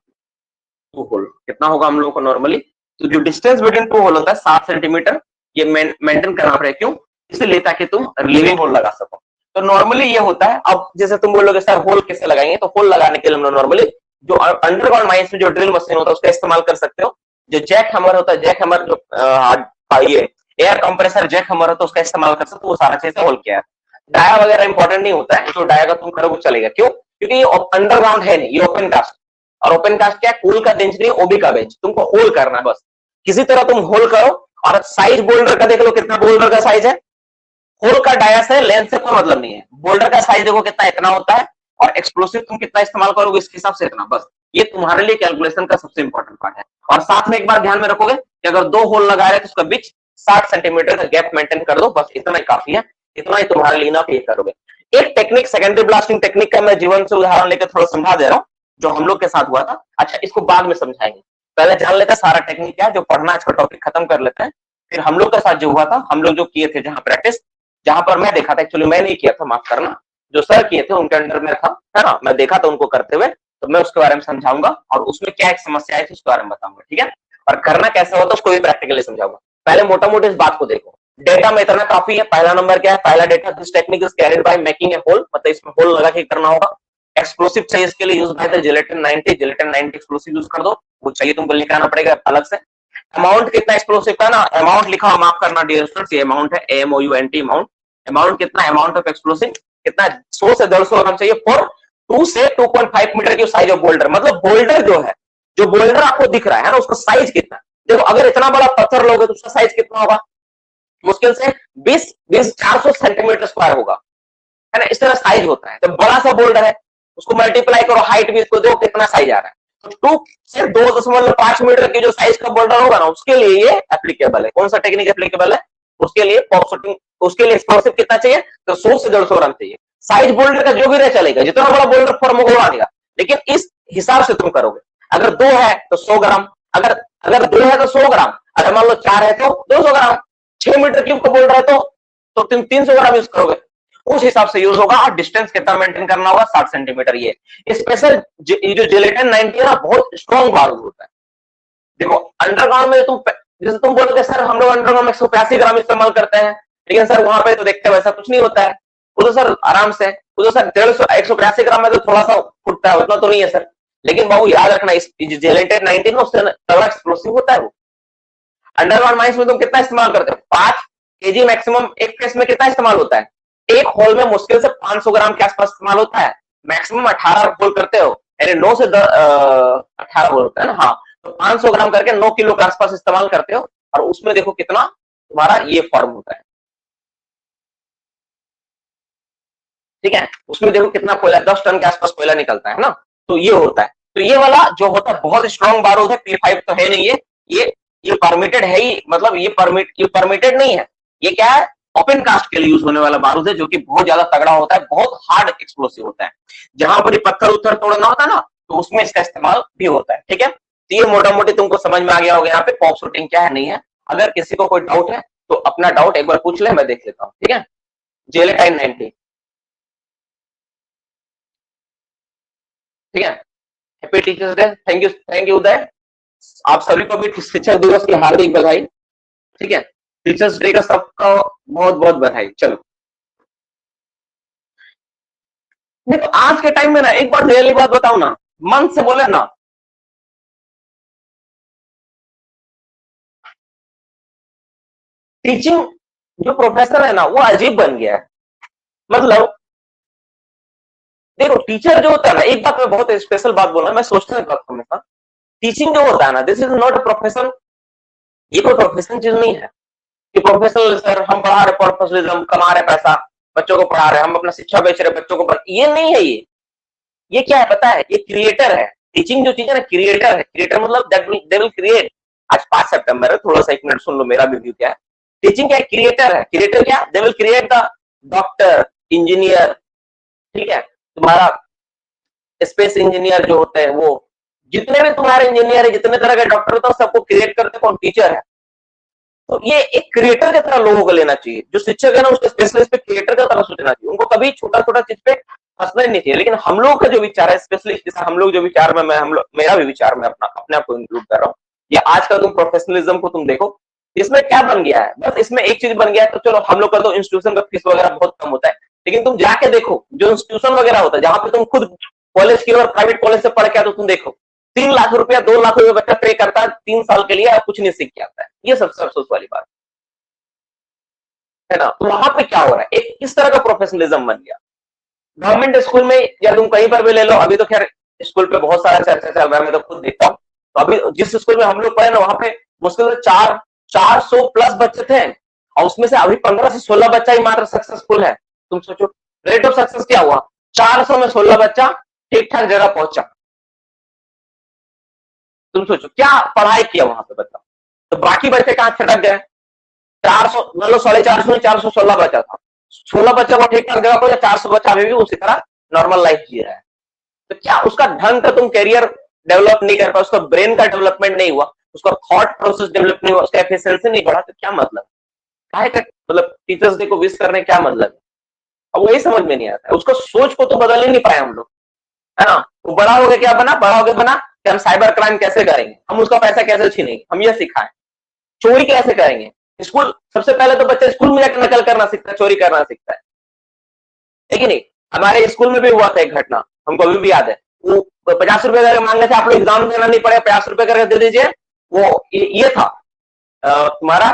two hole कितना होगा हम लोगों को नॉर्मली, तो जो डिस्टेंस बिटवीन टू होल होता है 7 सेंटीमीटर, ये मेंटेन करना पड़ेगा, क्यों, इसलिए ताकि तुम लिविंग होल लगा सको। तो नॉर्मली ये होता है। अब जैसे तुम बोलोगे सर होल कैसे लगाएंगे, तो होल लगाने के लिए हम लोग नॉर्मली जो अंडरग्राउंड माइंस में जो ड्रिल मशीन होता है उसका इस्तेमाल कर सकते हो, जो जैक हैमर होता है, जैक हैमर जो ये एयर कंप्रेसर जैक हैमर होता है उसका इस्तेमाल कर सकते हो, वो सारा चीज होल किया है। डाया वगैरह इंपॉर्टेंट नहीं होता है, जो डाया का तुम करोगे चलेगा, क्यों, क्योंकि ये अंडरग्राउंड है नहीं, ये ओपन कास्ट, और ओपन कास्ट क्या है, कूल का बेंच नहीं, ओबी का बेंच, तुमको होल करना है बस, किसी तरह तुम होल करो। और साइज बोल्डर का देख लो, कितना बोल्डर का साइज है, होल का डाया से लेंथ से कोई मतलब नहीं है, बोल्डर का साइज देखो कितना, इतना होता है, और एक्सप्लोसिव तुम कितना इस्तेमाल करोगे इसके हिसाब से इतना, बस ये तुम्हारे लिए कैलकुलेशन का सबसे इंपॉर्टेंट पार्ट है। और साथ में एक बार ध्यान में रखोगे कि अगर 2 होल लगा रहे तो उसका बीच 60 सेंटीमीटर का गैप मेंटेन कर दो, बस इतना ही काफी है, इतना ही तुम्हारे लिए इनफ, ये करोगे। एक टेक्निक सेकेंडरी ब्लास्टिंग टेक्निक का मैं जीवन से उदाहरण लेकर थोड़ा समझा दे रहा हूँ, जो हम लोग के साथ हुआ था। अच्छा इसको बाद में समझाएंगे, पहले जान लेते हैं सारा टेक्निक क्या है, जो पढ़ना है इसका टॉपिक खत्म कर लेते हैं। फिर हम लोग के साथ जो हुआ था, हम लोग जो किए थे जहां प्रैक्टिस, जहां पर मैं देखा था, एक्चुअली मैं नहीं किया था, माफ करना, जो सर किए थे उनके अंडर में था, है ना, मैं देखा था उनको करते हुए, तो मैं उसके बारे में समझाऊंगा और उसमें क्या एक समस्या आई थी उसके बारे में बताऊंगा, ठीक है। और करना कैसे होता है उसको भी प्रैक्टिकली समझाऊंगा। पहले मोटा मोटी इस बात को देखो, डेटा में इतना काफी है। पहला नंबर क्या है, पहला data, this technique is carried by making a hole, मतलब इसमें होल लगा के करना होगा। एक्सप्लोसिव चाहिए इसके लिए, use by the gelatin 90, gelatin 90 explosive use कर दो, वो चाहिए तुमको लिखाना पड़ेगा अलग से। अमाउंट कितना एक्सप्लोसिव का ना, अमाउंट लिखा हो, माफ करना डियर स्टूडेंट्स, ये अमाउंट है AMOUNT अमाउंट। अमाउंट कितना, अमाउंट ऑफ एक्सप्लोसिव कितना, 100 से 150 ग्राम चाहिए फॉर 2 से 2.5 मीटर की साइज ऑफ बोल्डर। मतलब बोल्डर जो है, जो बोल्डर आपको दिख रहा है ना, उसका साइज कितना, देखो अगर इतना बड़ा पत्थर लोगे तो उसका साइज कितना होगा, मुश्किल से 20 400 सेंटीमीटर स्क्वायर होगा, है ना, इस तरह साइज होता है। तो बड़ा सा बोल्डर है, उसको मल्टीप्लाई करो, हाइट भी इसको दो, कितना साइज आ रहा है, तो 2 से 2.5 मीटर की जो साइज का बोल्डर होगा ना, उसके लिए ये एप्लीकेबल है। कौन सा टेक्निक एप्लीकेबल है, उसके लिए पॉप शूटिंग, उसके लिए एक्सप्लोसिव कितना चाहिए, तो 100 से 150 ग्राम चाहिए। साइज बोल्डर का जो भी रह चलेगा, जितना बड़ा बोल्डर फॉर्म होगा आएगा, लेकिन इस हिसाब से तुम करोगे। अगर 2 है तो 100 ग्राम, अगर 2 है तो 100 ग्राम, अगर मान लो 4 है तो 200 ग्राम, 6 मीटर क्यूब का बोल्डर है तो तुम 300 ग्राम यूज करोगे, उस हिसाब से यूज होगा। और डिस्टेंस कितना मेंटेन करना होगा, 60 सेंटीमीटर। ये स्पेशल जो जिलेटिन 90 है ना, बहुत स्ट्रॉन्ग बारूद होता है। देखो अंडरग्राउंड में तुम, जैसे तुम बोलोगे सर हम लोग अंडरग्राउंड में 185 ग्राम इस्तेमाल करते हैं, लेकिन सर वहां पे तो देखते हैं वैसा कुछ नहीं होता है, वो तो सर आराम से, वो तो सर 185 ग्राम में तो थोड़ा सा फुटता है, उतना तो नहीं है सर। लेकिन बाबू याद रखना, इस जिलेटिन 90 ना, उससे तगड़ा एक्सप्लोसिव होता है वो। अंडरग्राउंड माइंस में तुम कितना इस्तेमाल करते हो, 5 केजी मैक्सिमम एक फेस में कितना इस्तेमाल होता है, एक होल में मुश्किल से 500 ग्राम के आसपास इस्तेमाल होता है। मैक्सिमम 18 होल करते हो, यानी 9 से 18 होल होता है ना, हाँ, तो 500 ग्राम करके 9 किलो के आसपास इस्तेमाल करते हो। और उसमें देखो कितना तुम्हारा ये फॉर्म होता है, ठीक है, उसमें देखो कितना कोयला, 10 टन के आसपास कोयला निकलता है ना, तो ये होता है। तो ये वाला जो होता है बहुत स्ट्रॉन्ग बारूद है, P5 तो है नहीं, ये परमिटेड है ही, मतलब ये परमिटेड नहीं है, ये क्या है, ओपन कास्ट के लिए यूज होने वाला बारूद है, जो कि बहुत ज्यादा तगड़ा होता है, बहुत हार्ड एक्सप्लोसिव होता है। जहां पर पत्थर उत्थर तोड़ना होता है ना, तो उसमें इसका इस्तेमाल भी होता है, ठीक है। तो ये मोटा मोटी तुमको समझ में आ गया होगा यहाँ पे पॉप शूटिंग क्या है, नहीं है। अगर किसी को कोई डाउट है तो अपना डाउट एक बार पूछ ले, मैं देख लेता हूँ, ठीक है। जिलेटिन 90, ठीक है। Happy teachers day, thank you Uday, आप सभी को भी शिक्षक दिवस की हार्दिक बधाई, ठीक है। टीचर्स डे का सबका बहुत बहुत बधाई। चलो देखो आज के टाइम में ना, एक बार रियली बात बताऊं ना, मन से बोले ना, टीचिंग जो प्रोफेशन है ना, वो अजीब बन गया है। मतलब देखो टीचर जो होता है ना, एक बात मैं बहुत स्पेशल बात बोल रहा हूं, मैं सोचता हूँ हमेशा, टीचिंग जो होता है ना, this is not a profession, ये कोई प्रोफेशन चीज नहीं है कि प्रोफेशनल सर हम पढ़ा रहे, प्रोफेशनलिज्म कमा रहे पैसा, बच्चों को पढ़ा रहे, हम अपना शिक्षा बेच रहे बच्चों को ये नहीं है। ये क्या है पता है, ये क्रिएटर है। टीचिंग जो चीज है ना, क्रिएटर है। क्रिएटर मतलब दे विल क्रिएट। आज 5 सितंबर है, थोड़ा सा 1 मिनट सुन लो मेरा भी व्यू क्या है। टीचिंग क्या है, क्रिएटर है। क्रिएटर क्या, they will create the doctor, engineer, ठीक है, तुम्हारा स्पेस इंजीनियर जो होते हैं, वो जितने भी तुम्हारे इंजीनियर है, जितने तरह के डॉक्टर होते हैं, सबको क्रिएट करते कौन, टीचर है। तो ये एक क्रिएटर की तरह लोगों को लेना चाहिए। जो शिक्षक है ना, उसके स्पेशलिस्ट पे क्रिएटर की तरह सोचना चाहिए। उनको कभी छोटा छोटा चीज पे हंसना ही नहीं चाहिए। लेकिन हम लोग का जो विचार है, स्पेशलिस्ट जैसे हम लोग जो विचार में, मैं हम लोग, मेरा भी विचार में अपने आप को इंक्लूड कर रहा हूँ। ये आज का तुम प्रोफेशनलिज्म को तुम देखो, इसमें क्या बन गया है, बस इसमें एक चीज बन गया है। तो चलो हम लोग का तो इंस्टीट्यूशन का फीस वगैरह बहुत कम होता है, लेकिन तुम जाके देखो जो इंस्टीट्यूशन वगैरह होता है, जहां पे तुम खुद कॉलेज की और प्राइवेट कॉलेज से पढ़ के, तो तुम देखो 3 लाख रुपया 2 लाख रुपया बच्चा पे करता है 3 साल के लिए, और कुछ नहीं सीख के आता है। ये सबसे अफसोस वाली बात है ना। तो वहां पे क्या हो रहा है, एक इस तरह का प्रोफेशनलिज्म बन गया। गवर्नमेंट स्कूल में या तुम कहीं पर भी ले लो, अभी तो खैर स्कूल पे बहुत सारा चर्चा चल रहा है, मैं तो खुद देखता हूँ। तो अभी जिस स्कूल में हम लोग पढ़े ना, वहां पे मुश्किल से 400 प्लस बच्चे थे, और उसमें से अभी 15 से 16 बच्चा ही मात्र सक्सेसफुल है। तुम सोचो रेट ऑफ सक्सेस क्या हुआ, 400 में 16 बच्चा ठीक ठाक जगह पहुंचा। तुम सोचो क्या पढ़ाई किया वहां पे बच्चा, तो बाकी बच्चे कहां छटक गए। 400 मतलब 450 416 बचा था, 16 बच्चा को ठीक ठाक जगह पहुंचा, 400 बच्चा अभी भी उसी तरह नॉर्मल लाइफ जी रहा है। तो क्या उसका ढंग का तुम कैरियर डेवलप नहीं कर पाया, उसका ब्रेन का डेवलपमेंट नहीं हुआ, उसका थॉट प्रोसेस डेवलप नहीं हुआ, उसका एफिशिएंसी नहीं बढ़ा, तो क्या मतलब? काहे का मतलब टीचर्स डे को विश करने क्या मतलब? अब वही समझ में नहीं आता है, उसको सोच को तो बदल ही नहीं पाए हम लोग, है ना? वो बड़ा हो गया क्या बना, बड़ा हो गया बना कि हम साइबर क्राइम कैसे करेंगे, हम उसका पैसा कैसे छीनेंगे, हम ये सिखाएं, चोरी कैसे करेंगे। स्कूल सबसे पहले तो बच्चा स्कूल में जाकर नकल करना सीखता है, चोरी करना सीखता है कि नहीं? हमारे स्कूल में भी हुआ था एक घटना, हमको अभी भी याद है। वो 50 रुपए करके मांगने से आप लोग एग्जाम देना नहीं पड़े, 50 रुपए करके दे दीजिए। वो ये था तुम्हारा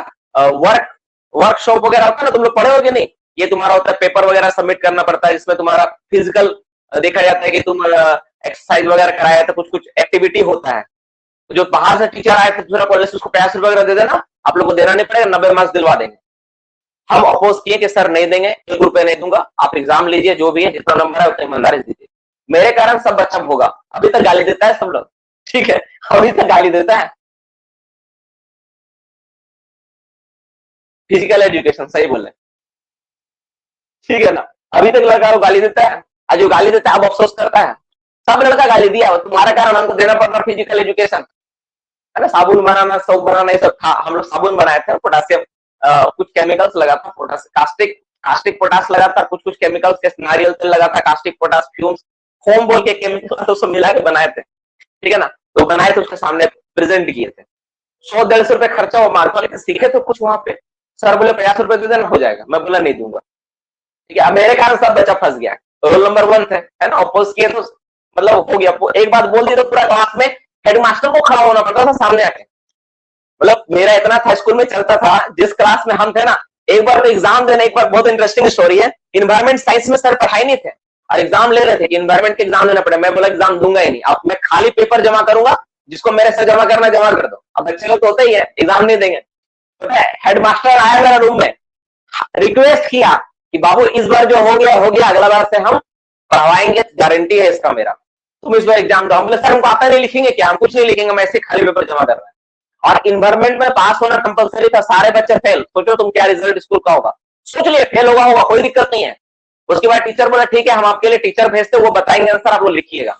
वर्क वर्कशॉप वगैरह होता है ना, तुम लोग पढ़े हो कि नहीं? ये तुम्हारा होता है, पेपर वगैरह सबमिट करना पड़ता है, जिसमें तुम्हारा फिजिकल देखा जाता है कि तुम एक्सरसाइज वगैरह कराया था, कुछ कुछ एक्टिविटी होता है। तो जो बाहर से टीचर आए थे दूसरा कॉलेज से, उसको 50 रुपए वगैरह दे देना, आप लोग को देना नहीं पड़ेगा, 90 मार्क्स दिलवा देंगे। हम अपोज किए कि सर नहीं देंगे, 1 रुपए नहीं दूंगा, आप एग्जाम लीजिए, जो भी है जितना नंबर है उतना ईमानदारी से दीजिए। मेरे कारण सब बच्चा भोगा, अभी तक गाली देता है सब लोग, ठीक है, अभी तक गाली देता है। फिजिकल एजुकेशन, सही बोले, ठीक है ना? अभी तक लड़का वो गाली देता है, आज जो गाली देता है अब अफसोस करता है। सब लड़का गाली दिया, तुम्हारा कारण हमको देना पड़ता फिजिकल एजुकेशन, है ना? साबुन बनाना, सोप बनाना, ये सब था। हम लोग साबुन बनाए थे, पोटासियम कुछ केमिकल्स लगा था, कास्टिक कास्टिक पोटास लगा था, कुछ कुछ केमिकल्स के, नारियल तेल लगा था, कास्टिक पोटास फ्यूम्स, फोम बोल के केमिकल तो सब मिला के बनाए थे, ठीक है ना? तो बनाए थे, उसके सामने प्रेजेंट किए थे। 100-150 रुपए खर्चा हुआ मार्को, लेकिन सीखे तो कुछ वहां पे। सर बोले 50 रुपए दे देना, हो जाएगा। मैं बोला नहीं दूंगा, ठीक है? अब मेरे कारण सब बच्चा फंस गया, रोल नंबर 1 थे, है ना? अपोज किए तो मतलब हो गया, एक बात बोल दी तो पूरा क्लास में हेडमास्टर को खड़ा होना पड़ता था सामने आके। मतलब मेरा इतना था, स्कूल में चलता था, जिस क्लास में हम थे ना, एक बार तो एग्जाम देने, एक बार बहुत इंटरेस्टिंग स्टोरी है, इन्वायरमेंट साइंस में सर पढ़ाई नहीं थे और एग्जाम ले रहे थे कि इन्वायरमेंट के एग्जाम लेना पड़े। मैं बोला एग्जाम दूंगा ही नहीं, अब मैं खाली पेपर जमा करूंगा, जिसको मेरे से जमा करना जमा कर दो। अब बच्चे लोग तो होता ही है, एग्जाम नहीं देंगे। हेडमास्टर आया मेरा रूम में, रिक्वेस्ट किया कि बाबू इस बार जो हो गया, अगला बार से हम पढ़वाएंगे, गारंटी है इसका मेरा, तुम इस बार एग्जाम दो। हम बोले सर हमको आता नहीं, लिखेंगे क्या? हम कुछ नहीं लिखेंगे, मैं ऐसे खाली पेपर जमा कर रहा है। और इन्वायरमेंट में पास होना कंपलसरी था, सारे बच्चे फेल। सोचो तुम क्या रिजल्ट स्कूल का होगा, सोच लिए फेल होगा, कोई दिक्कत नहीं है। उसके बाद टीचर बोला ठीक है, हम आपके लिए टीचर भेजते, वो बताएंगे आंसर, आप लोग लिखिएगा,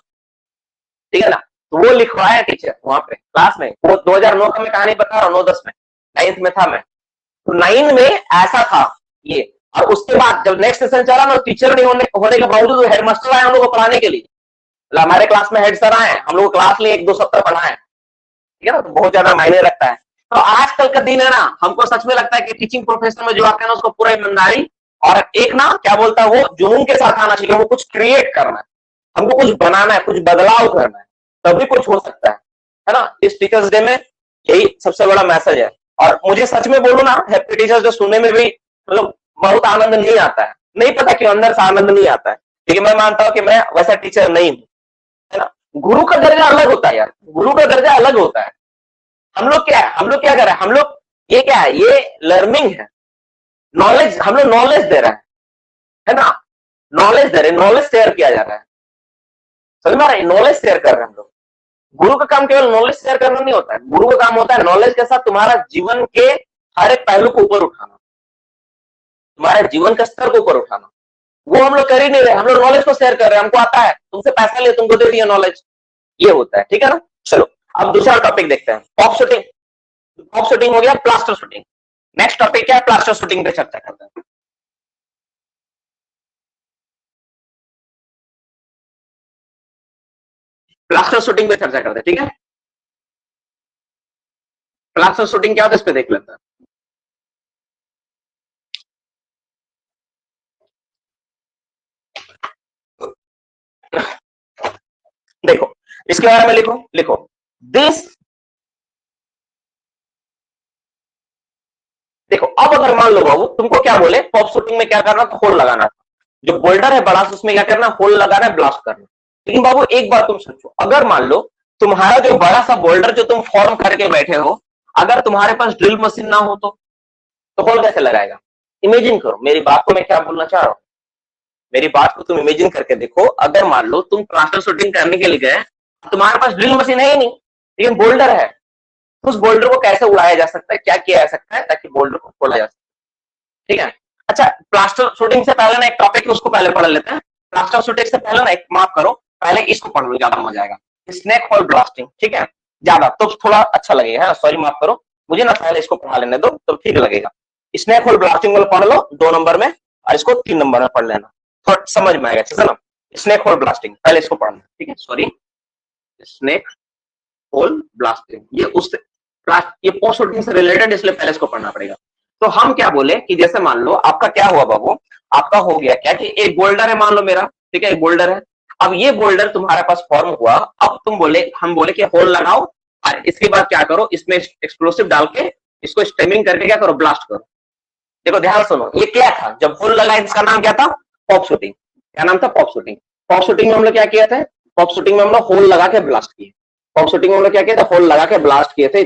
ठीक है ना? तो वो लिखवाया टीचर वहां पे क्लास में। वो 2009 का मैं कहानी बता रहा हूँ, 9-10 में, 9th में था मैं, तो 9 में ऐसा था ये। और उसके बाद जब नेक्स्ट सेशन चला ना, टीचर नहीं होने के बावजूद हेडमास्टर आए हम लोग को पढ़ाने के लिए। हमारे क्लास में हेड सर आए, हम लोग क्लास लिए 1-2 सप्ताह पढ़ाए, ठीक है ना? तो बहुत ज्यादा मायने रखता है। तो आजकल का दिन है ना, हमको सच में लगता है कि टीचिंग प्रोफेशन में जो आते हैं ना, उसको पूरा ईमानदारी और एक ना क्या बोलता है वो जुनून के साथ आना चाहिए। वो कुछ क्रिएट करना है, हमको कुछ बनाना है, कुछ बदलाव करना है, तभी कुछ हो सकता है ना? इस टीचर्स डे में यही सबसे बड़ा मैसेज है। और मुझे सच में बोलूं ना, हैप्पी टीचर्स डे सुनने में भी मतलब बहुत आनंद नहीं आता है, नहीं पता क्यों अंदर से आनंद नहीं आता है, लेकिन मैं मानता हूं कि मैं वैसा टीचर नहीं हूं, है ना? गुरु का दर्जा अलग होता है यार, गुरु का दर्जा अलग होता है। हम लोग क्या है, हम लोग क्या कर रहे हैं, हम लोग ये क्या है, ये लर्निंग है, नॉलेज, हम लोग नॉलेज दे रहे हैं, है ना? नॉलेज दे रहे हैं, नॉलेज शेयर किया जा रहा है, समझ में आ रहा है? नॉलेज शेयर कर रहे हैं हम लोग। गुरु का काम केवल नॉलेज शेयर करना नहीं होता है, गुरु का काम होता है नॉलेज के साथ तुम्हारा जीवन के हर एक पहलू को ऊपर उठाना, तुम्हारे जीवन के स्तर को ऊपर उठाना। वो हम लोग कर ही नहीं रहे, हम लोग नॉलेज को शेयर कर रहे हैं, हमको आता है, तुमसे पैसा ले, तुमको दे दिया नॉलेज, ये होता है, ठीक है ना? चलो अब दूसरा टॉपिक देखते हैं, पॉप शूटिंग। पॉप शूटिंग हो गया, प्लास्टर शूटिंग। नेक्स्ट टॉपिक क्या है, प्लास्टर शूटिंग पे चर्चा करते हैं। प्लास्टर शूटिंग पे चर्चा करते हैं, ठीक है? प्लास्टर शूटिंग क्या होता है, इस पे देख लेते हैं। देखो इसके बारे में लिखो, लिखो दिस। देखो अब अगर मान लो बाबू तुमको क्या बोले, पॉप शूटिंग में क्या करना, तो होल लगाना था, जो बोल्डर है बड़ा उसमें क्या करना, होल लगाना है, ब्लास्ट करना। लेकिन बाबू एक बात तुम सोचो, अगर मान लो तुम्हारा जो बड़ा सा बोल्डर जो तुम फॉर्म करके बैठे हो, अगर तुम्हारे पास ड्रिल मशीन ना हो तो होल कैसे लगाएगा? इमेजिन करो मेरी बात को, मैं क्या बोलना चाह रहा हूं, मेरी बात को तुम इमेजिन करके देखो। अगर मान लो तुम प्लास्टर शूटिंग करने के लिए गए, तुम्हारे पास ड्रिल मशीन है ही नहीं, लेकिन बोल्डर है, तो उस बोल्डर को कैसे उड़ाया जा सकता है, क्या किया जा सकता है ताकि बोल्डर को खोला जा सके, ठीक है? अच्छा प्लास्टर शूटिंग से पहले ना एक टॉपिक है, उसको पहले पढ़ लेते हैं। प्लास्टर शूटिंग से पहले ना एक, माफ करो, पहले इसको पढ़ लो, ज्यादा मजा आएगा। स्नेक होल ब्लास्टिंग, ठीक है, ज्यादा तो थोड़ा अच्छा लगेगा, है, सॉरी माफ करो, मुझे ना पहले इसको पढ़ा लेने दो तो ठीक लगेगा। स्नेक होल ब्लास्टिंग वाला पढ़ लो 2 नंबर में, और इसको 3 नंबर में पढ़ लेना, थोड़ा समझ में आएगा, ठीक है ना। स्नेक होल ब्लास्टिंग पहले इसको पढ़ना, ठीक है, सॉरी, स्नेक होल ब्लास्टिंग, ये पोस्ट शूटिंग से रिलेटेड, इसलिए पहले इसको पढ़ना पड़ेगा। तो हम क्या बोले कि जैसे मान लो आपका क्या हुआ बाबू, आपका हो गया क्या कि एक बोल्डर है मान लो मेरा, ठीक है, एक बोल्डर है। अब ये बोल्डर तुम्हारे पास फॉर्म हुआ, अब हम बोले कि होल लगाओ, और इसके बाद क्या करो, इसमें एक्सप्लोसिव डाल के इसको स्टेमिंग करके क्या करो, ब्लास्ट करो। देखो ध्यान सुनो, ये क्या था, जब होल लगा इसका नाम क्या था, पॉप शूटिंग। क्या नाम था, पॉप शूटिंग। पॉप शूटिंग में हम लोग क्या किया था, पॉप शूटिंग में हम लोग होल लगा के ब्लास्ट किए। पॉप शूटिंग में हम लोग क्या किया था, होल लगा के ब्लास्ट किए थे,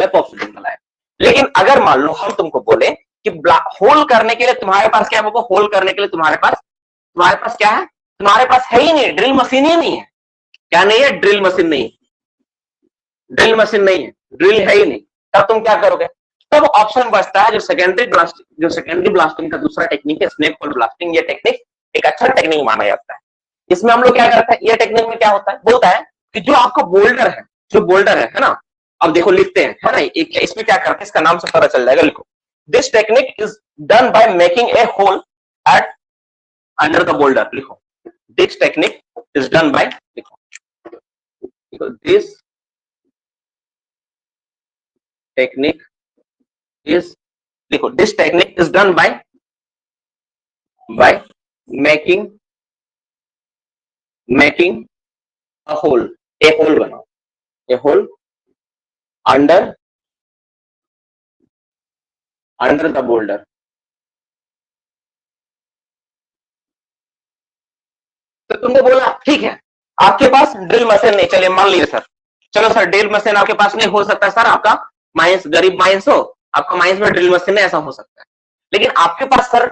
पॉप शूटिंग बनाया। लेकिन अगर मान लो हम तुमको बोले कि होल करने के लिए तुम्हारे पास क्या है, होल करने के लिए तुम्हारे पास क्या है, तुम्हारे पास है ही नहीं, ड्रिल मशीन ही नहीं है। क्या नहीं है, ड्रिल मशीन नहीं, ड्रिल मशीन नहीं है, ड्रिल है ही नहीं, तब तुम क्या करोगे, तब ऑप्शन बचता है जो सेकेंडरी ब्लास्टिंग का दूसरा टेक्निक है, स्नेक होल ब्लास्टिंग। ये टेक्निक एक अच्छा टेक्निक माना जाता है। इसमें हम लोग क्या करते हैं, ये टेक्निक में क्या होता है, बोलता है कि जो आपका बोल्डर है, है ना, अब देखो लिखते हैं, है ना, इसमें क्या करते हैं, इसका नाम से पता चल जाएगा, लिखो, this technique is done by making a hole at under the boulder, लिखो, this technique is done by, लिखो, दिस टेक्निक is, देखो, this technique is done by making a hole बनाओ, a hole under the boulder। तो तुमने बोला ठीक है, आपके पास ड्रिल मशीन नहीं, चलिए मान लीजिए सर, चलो सर ड्रिल मशीन आपके पास नहीं, हो सकता है सर आपका माइंस गरीब माइंस हो, आपका माइंस में ड्रिल मशीन है, ऐसा हो सकता है, लेकिन आपके पास सर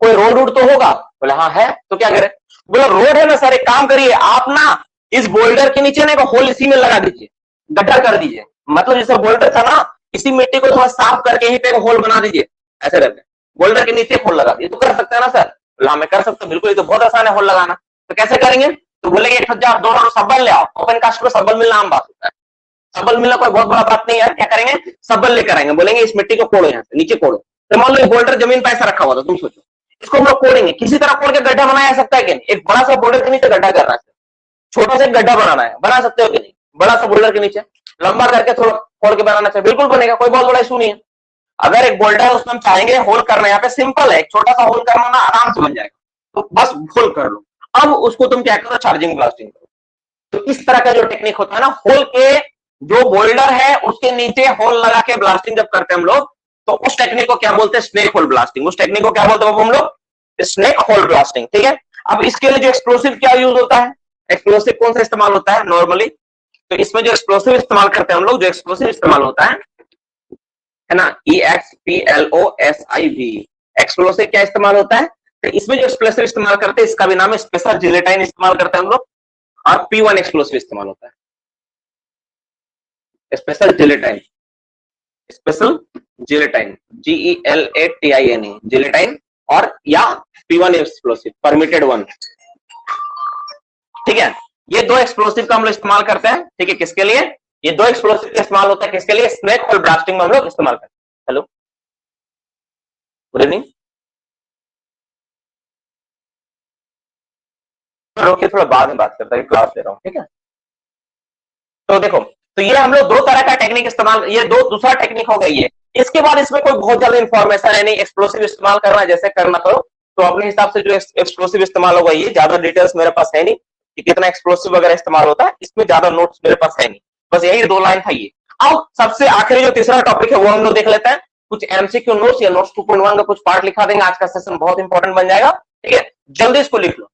कोई रोड तो होगा, बोले हाँ है, तो क्या करें, बोला रोड है ना सर, एक काम करिए आप ना इस बोल्डर के नीचे ना होल इसी में लगा दीजिए, गड्ढा कर दीजिए, मतलब जैसे बोल्डर था ना, इसी मिट्टी को थोड़ा साफ करके ही पे होल बना दीजिए, ऐसे करके बोल्डर के नीचे होल लगा दीजिए, तो कर सकते हैं ना सर, बोला मैं कर सकता हूँ, बिल्कुल, ये तो बहुत आसान है होल लगाना, तो कैसे करेंगे, तो बोलेंगे एक हजार दोनों सबल ले आओ, ओपन कास्ट में सबल मिलना आम बात होता है, सबल मिलना कोई बहुत बड़ा बात नहीं है, क्या करेंगे, सबल लेकर आएंगे, बोलेंगे इस मिट्टी को कोड़ो, यहाँ से नीचे कोड़ो, तो मान लो बोल्डर जमीन पर ऐसा रखा हुआ था, तुम सोचो इसको हम लोग कोड़ेंगे, किसी तरह कोड़ के गड्ढा बनाया सकता है कि नहीं, एक बड़ा सा बोल्डर के नीचे गड्ढा करना है, छोटा सा गड्ढा बनाना है, बना सकते हो कि नहीं, बड़ा सा बोल्डर के नीचे लंबा करके थोड़ा फोड़ के बनाना चाहिए, बिल्कुल बनेगा, कोई बहुत बड़ा इशू नहीं है। अगर एक बोल्डर है उसमें हम चाहेंगे होल करना, यहाँ पे सिंपल है, एक छोटा सा होल करना ना आराम से बन जाएगा, तो बस होल कर लो। अब उसको तुम क्या करो, चार्जिंग ब्लास्टिंग करो। तो इस तरह का जो टेक्निक होता है ना, होल के जो बोल्डर है उसके नीचे होल लगा के ब्लास्टिंग जब करते हैं हम लोग, तो उस टेक्निक को क्या बोलते हैं, स्नेक होल ब्लास्टिंग। उस टेक्निक को क्या बोलते हैं हम लोग, स्नेक होल ब्लास्टिंग, ठीक है। अब इसके लिए जो एक्सप्लोसिव क्या यूज होता है, एक्सप्लोसिव कौन सा इस्तेमाल होता है नॉर्मली, तो इसमें जो एक्सप्लोसिव इस्तेमाल करते हैं हम लोग, जो एक्सप्लोसिव इस्तेमाल होता है ना, EXPLOSIV, एक्सप्लोसिव क्या इस्तेमाल होता है, तो इसमें जो एक्सप्लोसिव इस्तेमाल करते हैं इसका भी नाम है स्पेशल जिलेटाइन इस्तेमाल करते हैं हम लोग, और P1 एक्सप्लोसिव इस्तेमाल होता है, स्पेशल जिलेटाइन, स्पेशल जिलेटाइन, GELATINE, जिलेटाइन, और या P1 एक्सप्लोसिव, परमिटेड वन, ठीक है। ये दो एक्सप्लोसिव का हम लोग इस्तेमाल करते हैं, ठीक है, किसके लिए, ये दो एक्सप्लोसिव का इस्तेमाल होता है किसके लिए, स्नेक होल ब्लास्टिंग में हम लोग इस्तेमाल करते हैं। हेलो, गुड इवनिंग, ओके, थोड़ा बाद में बात करता है, क्लास ले रहा हूँ, ठीक है। तो देखो, तो ये हम लोग दो तरह का टेक्निक इस्तेमाल, ये दो दूसरा टेक्निक हो गई है। इसके बाद इसमें कोई बहुत ज्यादा इंफॉर्मेशन है नहीं, एक्सप्लोसिव इस्तेमाल करना है जैसे करना करो, तो अपने हिसाब से जो एक्सप्लोसिव इस्तेमाल होगा, ये ज्यादा डिटेल्स मेरे पास है नहीं कि कितना एक्सप्लोसिव वगैरह इस्तेमाल होता है, इसमें ज्यादा नोट्स मेरे पास है नहीं, बस यही 2 लाइन था ये। अब सबसे आखिरी जो तीसरा टॉपिक है वो हम लोग देख लेते हैं, कुछ एमसीक्यू नोट्स या नोट्स 2.1 का कुछ पार्ट लिखा देंगे, आज का सेशन बहुत इंपॉर्टेंट बन जाएगा, ठीक है, जल्दी इसको लिख लो,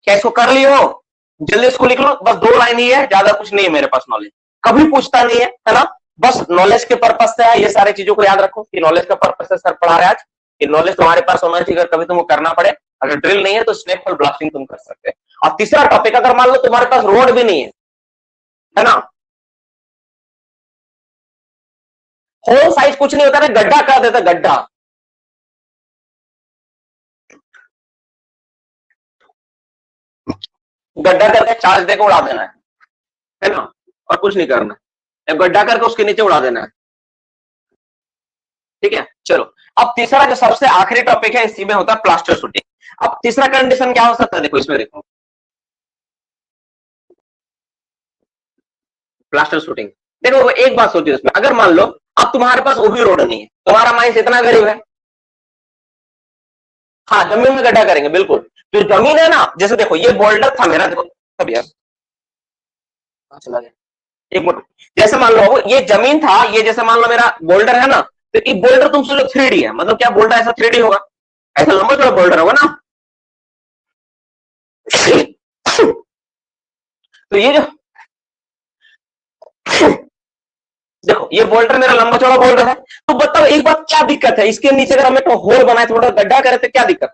क्या इसको कर लियो, जल्दी इसको लिख लो, बस 2 लाइन ही है, ज्यादा कुछ नहीं है मेरे पास नॉलेज, कभी पूछता नहीं है ना, बस नॉलेज के पर्पज से है, ये सारी चीजों को याद रखो कि नॉलेज का पर्पज से सर पढ़ा रहे आज, कि नॉलेज तुम्हारे पास होना चाहिए, अगर कभी तुमको करना पड़े, अगर ड्रिल नहीं है तो स्नेक होल ब्लास्टिंग तुम कर सकते हैं। और तीसरा टॉपिक, अगर मान लो तुम्हारे पास रोड भी नहीं है ना, होल साइज कुछ नहीं होता ना, गड्ढा कर देता, गड्ढा, गड्ढा करके चार्ज देकर उड़ा देना है, और कुछ नहीं करना, एक गड्ढा करके उसके नीचे उड़ा देना है। ठीक है, चलो अब तीसरा जो सबसे आखिरी टॉपिक है इसी में होता है प्लास्टर शूटिंग। अब तीसरा कंडीशन क्या हो सकता है, देखो इसमें देखो प्लास्टर शूटिंग। देखो एक बात सोचिए इसमें, अगर मान लो अब तुम्हारे पास वो भी रोड नहीं है, तुम्हारा माइंस इतना गरीब है, हाँ जमीन में गड्ढा करेंगे बिल्कुल। जो जमीन है ना, जैसे देखो ये बोल्डर था मेरा, देखो अब यार चला गया, एक मिनट, जैसे मान लो ये जमीन था, ये जैसे मान लो मेरा बोल्डर है ना, तो ये बोल्डर तुम सोचो 3D है, मतलब क्या बोल्डर ऐसा 3D होगा, ऐसा लंबा चौड़ा बोल्डर होगा ना। तो ये जो देखो ये बोल्डर मेरा लंबा चौड़ा बोल्डर है, तो बताओ एक बात क्या दिक्कत है, इसके नीचे अगर हमें तो होल बनाए थोड़ा गड्ढा करे तो क्या दिक्कत,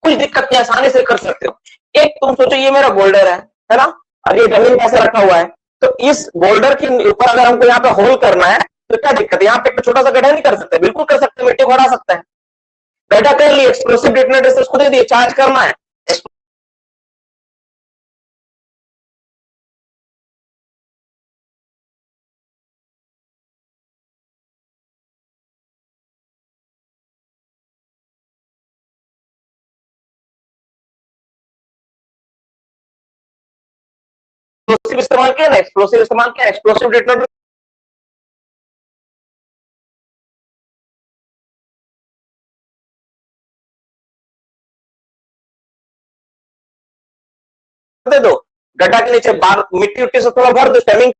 कुछ दिक्कत नहीं, आसानी से कर सकते हो। एक तुम सोचो ये मेरा बोल्डर है ना, और ये जमीन कैसे रखा हुआ है, तो इस बोल्डर के ऊपर अगर हमको यहाँ पे होल करना है तो क्या दिक्कत है, यहाँ पे एक छोटा सा गड्ढा नहीं कर सकते, बिल्कुल कर सकते, मिट्टी को हटा सकते हैं, गड्ढा कर लिए, एक्सप्लोसिव डेटोनेटर से उसको दे दिए, चार्ज करना है, एक्सप्लोसिव इस्तेमाल किया ना, एक्सप्लोसिव इस्तेमाल किया, एक्सप्लोसिव डेटोनेटर दे दो, गड्ढा के नीचे बार मिट्टी उट्टी से थोड़ा भर दो, स्टेमिंग